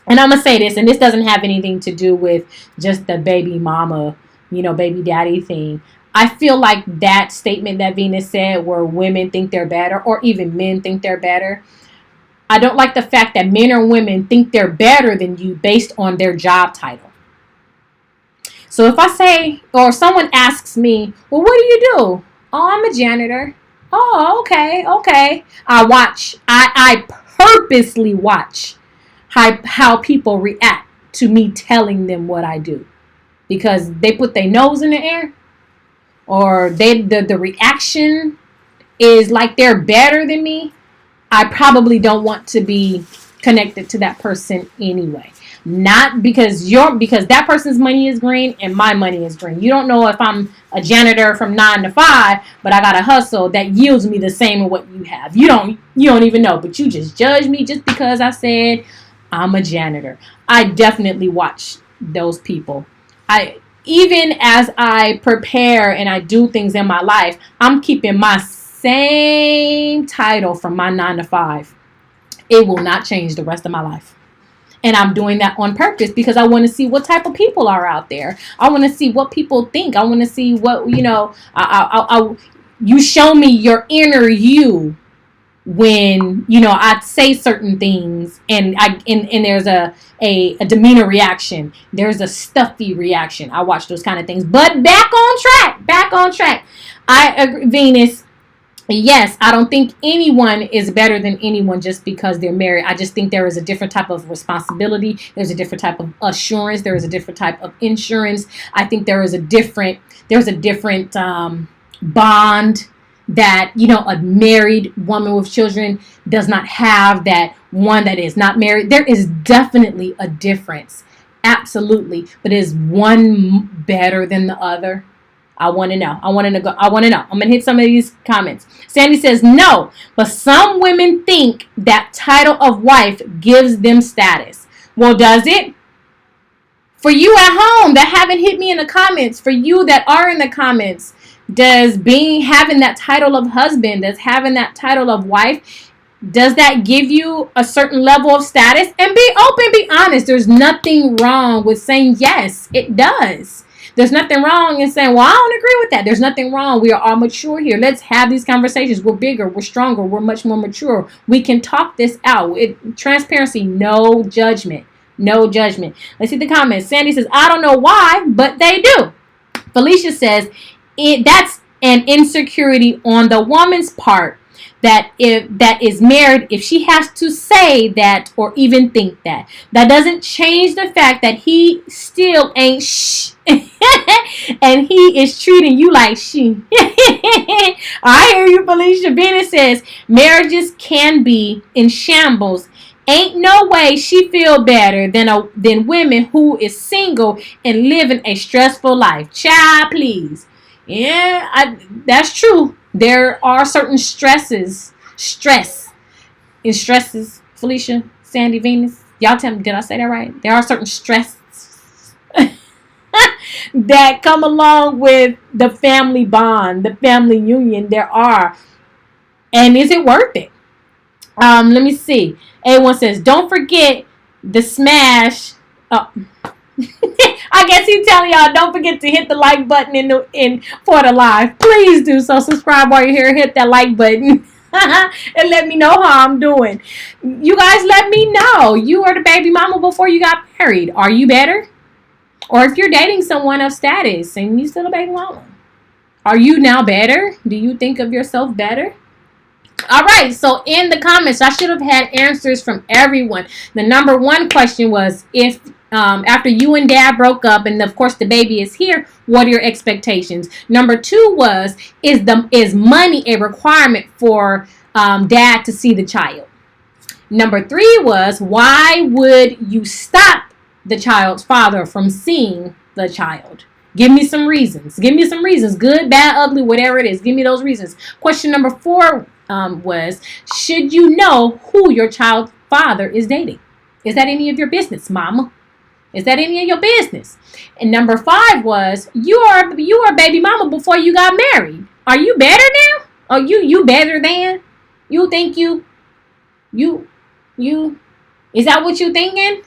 S1: I'm going to say this, and this doesn't have anything to do with just the baby mama, baby daddy thing. I feel like that statement that Venus said, where women think they're better, or even men think they're better, I don't like the fact that men or women think they're better than you based on their job title. So if I say, or someone asks me, well, what do you do? Oh, I'm a janitor. Oh, okay. I purposely watch how people react to me telling them what I do, because they put their nose in the air, or the reaction is like they're better than me. I probably don't want to be connected to that person anyway. Not because that person's money is green and my money is green. You don't know if I'm a janitor from 9 to 5, but I got a hustle that yields me the same as what you have. You don't even know, but you just judge me just because I said I'm a janitor. I definitely watch those people. Even as I prepare and I do things in my life, I'm keeping my same title from my 9 to 5. It will not change the rest of my life. And I'm doing that on purpose because I want to see what type of people are out there. I want to see what people think. I want to see what, you show me your inner you when, I say certain things and there's a demeanor reaction. There's a stuffy reaction. I watch those kind of things. But back on track. I agree, Venus. Yes, I don't think anyone is better than anyone just because they're married. I just think there is a different type of responsibility. There's a different type of assurance. There is a different type of insurance. I think there's a different bond that, a married woman with children does not have, that one that is not married. There is definitely a difference. Absolutely. But is one better than the other? I want to know. I'm going to hit some of these comments. Sandy says, no, but some women think that title of wife gives them status. Well, does it? For you at home that haven't hit me in the comments, for you that are in the comments, does having that title of husband, does having that title of wife, does that give you a certain level of status? And be open, be honest. There's nothing wrong with saying yes, it does. There's nothing wrong in saying, well, I don't agree with that. There's nothing wrong. We are all mature here. Let's have these conversations. We're bigger. We're stronger. We're much more mature. We can talk this out. Transparency, no judgment. No judgment. Let's see the comments. Sandy says, I don't know why, but they do. Felicia says, that's an insecurity on the woman's part, that is married, if she has to say that or even think that doesn't change the fact that he still ain't and he is treating you like she. I hear you, Felicia. Venus says marriages can be in shambles. Ain't no way she feel better than women who is single and living a stressful life. Child, please. Yeah, that's true. There are certain stresses, Felicia, Sandy, Venus. Y'all tell me, did I say that right? There are certain stresses that come along with the family bond, the family union. There are. And is it worth it? Let me see. A1 says, don't forget the smash. Oh. I guess he's telling y'all, don't forget to hit the like button in for the live. Please do so. Subscribe while you're here. Hit that like button. And let me know how I'm doing. You guys let me know. You were the baby mama before you got married. Are you better? Or if you're dating someone of status and you still a baby mama, are you now better? Do you think of yourself better? All right, so in the comments, I should have had answers from everyone. The number one question was, if after you and dad broke up and of course the baby is here, what are your expectations? Number two was, is money a requirement for dad to see the child? Number three was, why would you stop the child's father from seeing the child? Give me some reasons. Give me some reasons. Good, bad, ugly, whatever it is. Give me those reasons. Question number four was, should you know who your child's father is dating? Is that any of your business, mama? Is that any of your business? And number five was, you are a baby mama before you got married. Are you better now? Are you better than? You think you is that what you thinking?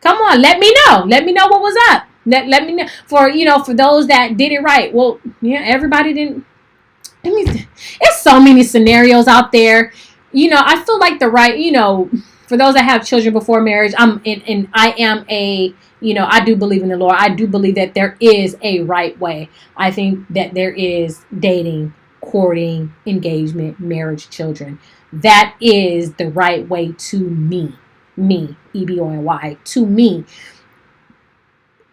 S1: Come on, let me know. Let me know what was up. Let me know for those that did it right. Well, yeah, everybody didn't. I mean, it's so many scenarios out there. I feel like for those that have children before marriage, I do believe in the Lord. I do believe that there is a right way. I think that there is dating, courting, engagement, marriage, children. That is the right way to me, EBONY, to me.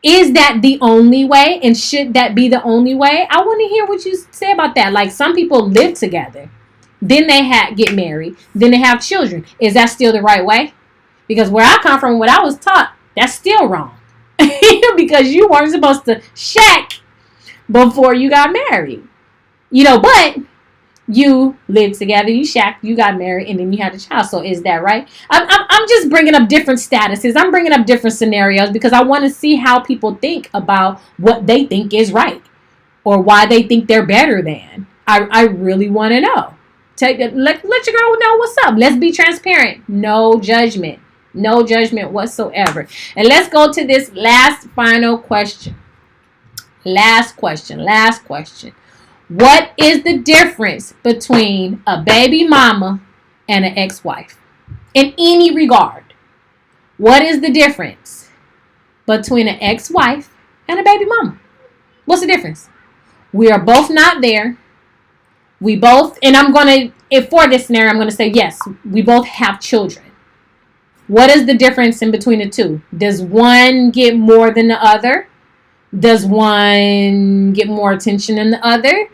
S1: Is that the only way? And should that be the only way? I want to hear what you say about that. Like, some people live together, then they get married, then they have children. Is that still the right way? Because where I come from, what I was taught, that's still wrong. Because you weren't supposed to shack before you got married. But you lived together, you shacked, you got married, and then you had a child. So is that right? I'm just bringing up different statuses. I'm bringing up different scenarios because I want to see how people think about what they think is right or why they think they're better than. I really want to know. Let your girl know what's up. Let's be transparent. No judgment. No judgment whatsoever. And let's go to this final question. Last question. What is the difference between a baby mama and an ex-wife? In any regard. What is the difference between an ex-wife and a baby mama? What's the difference? We are both not there. We both, and for this scenario, I'm going to say, yes, we both have children. What is the difference in between the two? Does one get more than the other? Does one get more attention than the other?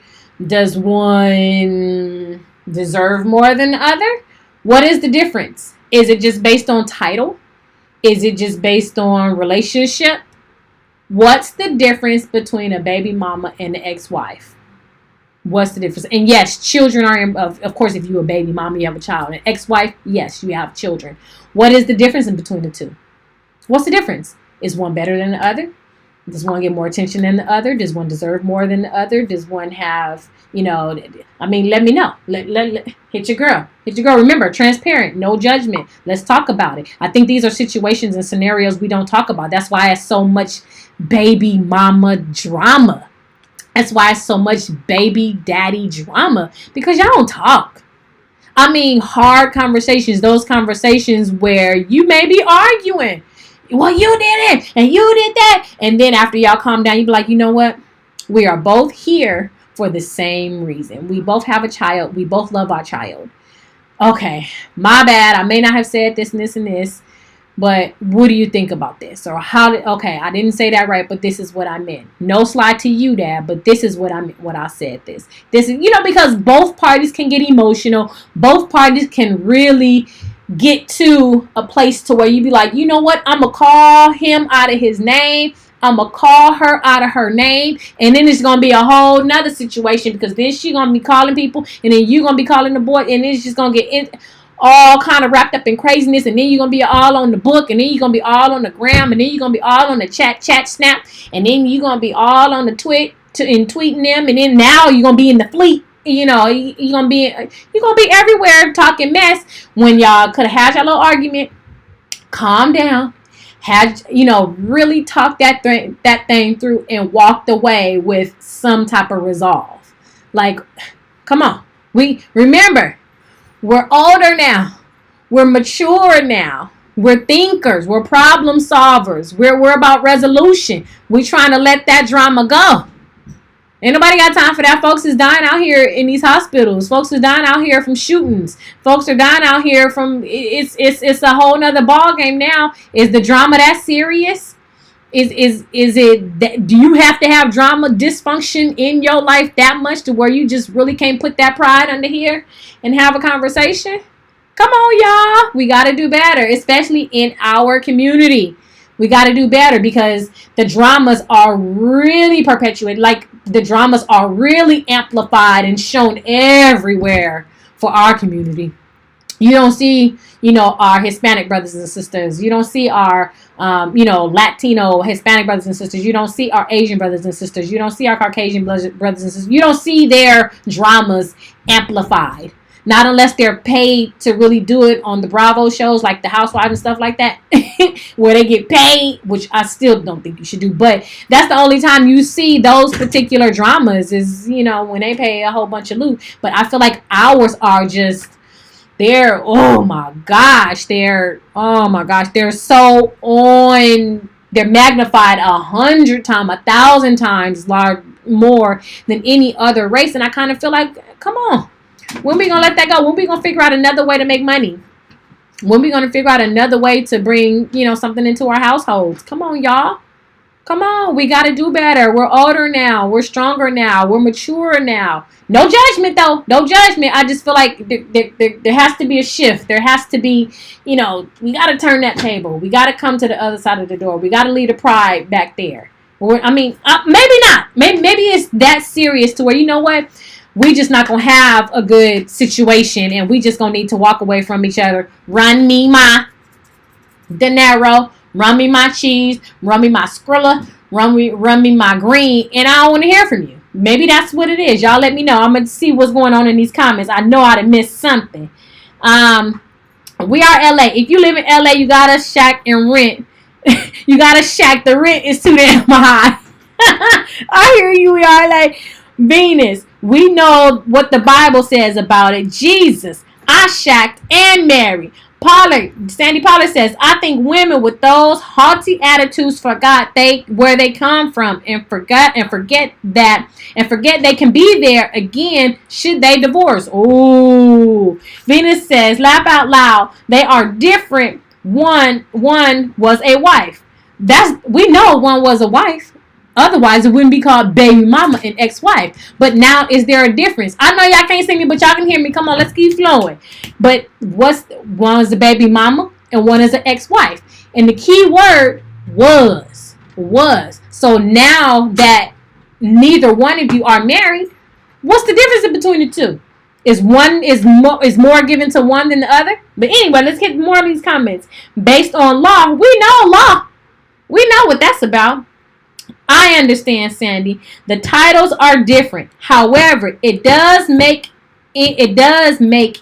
S1: Does one deserve more than the other? What is the difference? Is it just based on title? Is it just based on relationship? What's the difference between a baby mama and an ex-wife? What's the difference? And yes, children are, of course, if you're a baby mama, you have a child. An ex-wife, yes, you have children. What is the difference in between the two? What's the difference? Is one better than the other? Does one get more attention than the other? Does one deserve more than the other? Does one have, let me know. Hit your girl. Remember, transparent, no judgment. Let's talk about it. I think these are situations and scenarios we don't talk about. That's why it's so much baby mama drama. That's why it's so much baby daddy drama. Because y'all don't talk. Hard conversations. Those conversations where you may be arguing. Well, you did it, and you did that. And then after y'all calm down, you be like, you know what? We are both here for the same reason. We both have a child. We both love our child. Okay, my bad. I may not have said this and this and this, but what do you think about this? Or okay, I didn't say that right, but this is what I meant. No slide to you, Dad, but this is what I meant when I said this. This is, because both parties can get emotional. Both parties can really get to a place to where you be like, you know what? I'm going to call him out of his name. I'm going to call her out of her name. And then it's going to be a whole nother situation because then she going to be calling people and then you going to be calling the boy and it's just going to get all kind of wrapped up in craziness. And then you're going to be all on the book and then you're going to be all on the gram and then you're going to be all on the chat, snap. And then you're going to be all on the tweeting them. And then now you're going to be in the fleet. You're gonna be everywhere talking mess when y'all could have had your little argument calmed down, had, really talked that thing through and walked away with some type of resolve. Like, come on. We remember, we're older now. We're mature now. We're thinkers. We're problem solvers. We're about resolution. We're trying to let that drama go. Ain't nobody got time for that. Folks is dying out here in these hospitals. Folks are dying out here from shootings. Folks are dying out here from, it's a whole nother ball game now. Is the drama that serious? Is it that, do you have to have drama dysfunction in your life that much to where you just really can't put that pride under here and have a conversation? Come on, y'all. We got to do better, especially in our community. We got to do better because the dramas are really perpetuated. Like, the dramas are really amplified and shown everywhere for our community. You don't see, our Hispanic brothers and sisters. You don't see our, Latino Hispanic brothers and sisters. You don't see our Asian brothers and sisters. You don't see our Caucasian brothers and sisters. You don't see their dramas amplified. Not unless they're paid to really do it on the Bravo shows like The Housewives and stuff like that, where they get paid, which I still don't think you should do. But that's the only time you see those particular dramas is, when they pay a whole bunch of loot. But I feel like ours are just, they're so on, they're magnified 100 times, 1,000 times more than any other race. And I kind of feel like, come on. When we going to let that go? When we going to figure out another way to make money? When we going to figure out another way to bring, something into our households? Come on, y'all. Come on. We got to do better. We're older now. We're stronger now. We're mature now. No judgment, though. No judgment. I just feel like there has to be a shift. There has to be, we got to turn that table. We got to come to the other side of the door. We got to leave the pride back there. Maybe not. Maybe it's that serious to where, you know what? We just not going to have a good situation and we just going to need to walk away from each other. Run me my dinero, run me my cheese, run me my Skrilla, run me my green, and I don't want to hear from you. Maybe that's what it is. Y'all let me know. I'm going to see what's going on in these comments. I know I'd have missed something. We are LA. If you live in LA, you got to shack and rent. You got to shack. The rent is too damn high. I hear you. We are LA. Venus. We know what the Bible says about it. Jesus, I shacked and married. Sandy Pollard says, I think women with those haughty attitudes forgot where they come from and forget they can be there again should they divorce. Ooh. Venus says, laugh out loud. They are different. One was a wife. We know one was a wife. Otherwise, it wouldn't be called baby mama and ex-wife. But now, is there a difference? I know y'all can't see me, but y'all can hear me. Come on, let's keep flowing. But one is a baby mama and one is an ex-wife. And the key word was. So now that neither one of you are married, what's the difference between the two? Is more given to one than the other? But anyway, let's get more of these comments. Based on law, we know law. We know what that's about. I understand, Sandy. The titles are different. However, it does make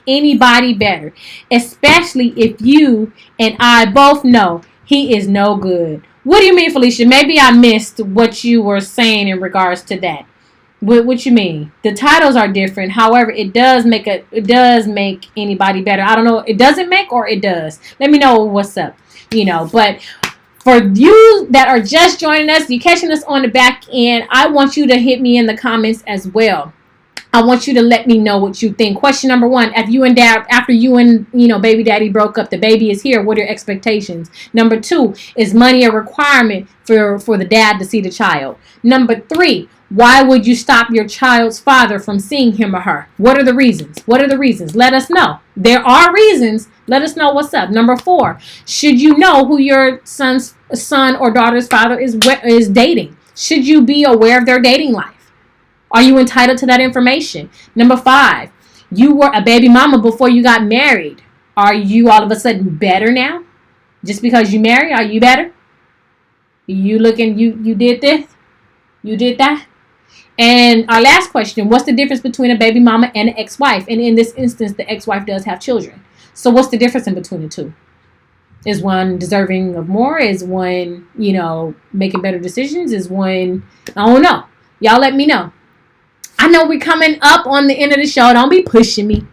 S1: anybody better, especially if you and I both know he is no good. What do you mean, Felicia? Maybe I missed what you were saying in regards to that. What you mean? The titles are different. However, it does make anybody better. I don't know. It doesn't make or it does. Let me know what's up. But for you that are just joining us, you catching us on the back end, I want you to hit me in the comments as well. I want you to let me know what you think. Question number 1, after you and baby daddy broke up, the baby is here. What are your expectations? Number 2, is money a requirement for the dad to see the child? Number 3, why would you stop your child's father from seeing him or her? What are the reasons? Let us know. There are reasons. Let us know what's up. Number 4, should you know who your son's son or daughter's father is dating? Should you be aware of their dating life? Are you entitled to that information? Number 5, you were a baby mama before you got married. Are you all of a sudden better now? Just because you married, are you better? You did this? You did that? And our last question, what's the difference between a baby mama and an ex-wife? And in this instance, the ex-wife does have children. So what's the difference in between the two? Is one deserving of more? Is one, making better decisions? Is one, I don't know. Y'all let me know. I know we're coming up on the end of the show. Don't be pushing me.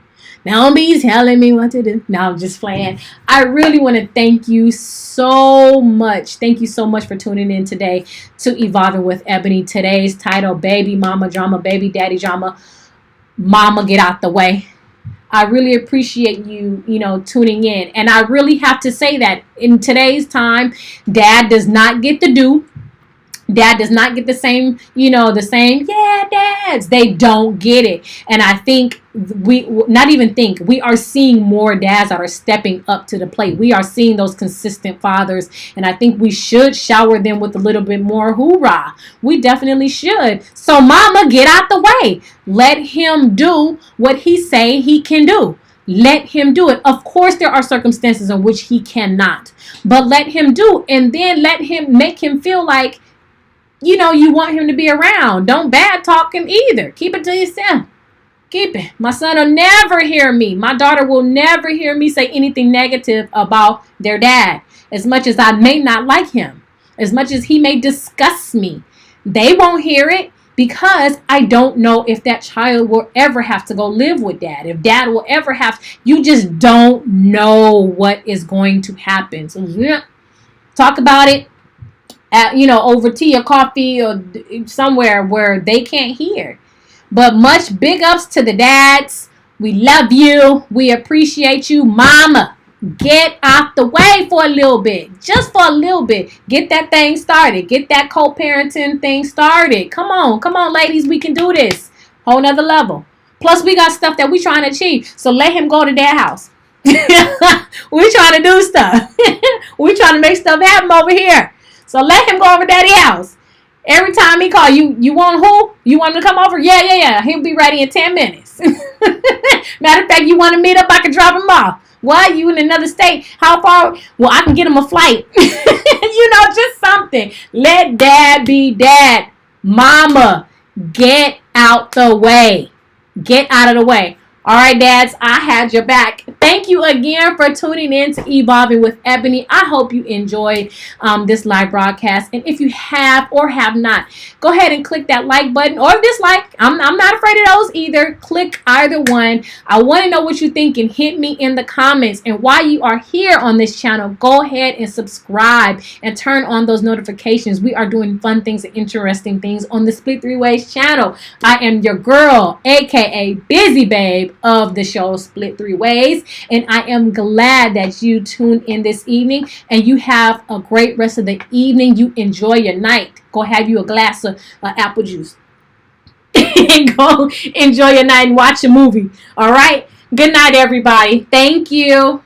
S1: Don't be telling me what to do. No, I'm just playing. I really want to thank you so much. Thank you so much for tuning in today to Evolving with Ebony. Today's title, Baby Mama Drama, Baby Daddy Drama. Mama, get out the way. I really appreciate you, tuning in. And I really have to say that in today's time, Dad does not get the due. Dad does not get the same, yeah, dads. They don't get it. And I think we are seeing more dads that are stepping up to the plate. We are seeing those consistent fathers. And I think we should shower them with a little bit more hoorah. We definitely should. So mama, get out the way. Let him do what he say he can do. Let him do it. Of course, there are circumstances in which he cannot. But let him do. And then make him feel like, you want him to be around. Don't bad talk him either. Keep it to yourself. Keep it. My son will never hear me. My daughter will never hear me say anything negative about their dad. As much as I may not like him, as much as he may disgust me, they won't hear it because I don't know if that child will ever have to go live with dad. If dad will ever have, you just don't know what is going to happen. So talk about it. Over tea or coffee or somewhere where they can't hear. But much big ups to the dads. We love you. We appreciate you. Mama, get out the way for a little bit. Just for a little bit. Get that thing started. Get that co-parenting thing started. Come on, ladies. We can do this. Whole nother level. Plus, we got stuff that we trying to achieve. So let him go to their house. We trying to do stuff. We trying to make stuff happen over here. So let him go over daddy's house. Every time he call you want who? You want him to come over? Yeah. He'll be ready in 10 minutes. Matter of fact, you want to meet up? I can drop him off. What? You in another state? How far? Well, I can get him a flight. Just something. Let dad be dad. Mama, get out the way. Get out of the way. All right, dads, I had your back. Thank you again for tuning in to Evolving with Ebony. I hope you enjoyed this live broadcast. And if you have or have not, go ahead and click that like button or dislike. I'm not afraid of those either. Click either one. I want to know what you think and hit me in the comments. And while you are here on this channel, go ahead and subscribe and turn on those notifications. We are doing fun things and interesting things on the Split Three Ways channel. I am your girl, aka Busy Babe of the show Split Three Ways, and I am glad that you tuned in this evening and you have a great rest of the evening. You enjoy your night. Go have you a glass of apple juice and go enjoy your night and watch a movie. All right, good night everybody. Thank you.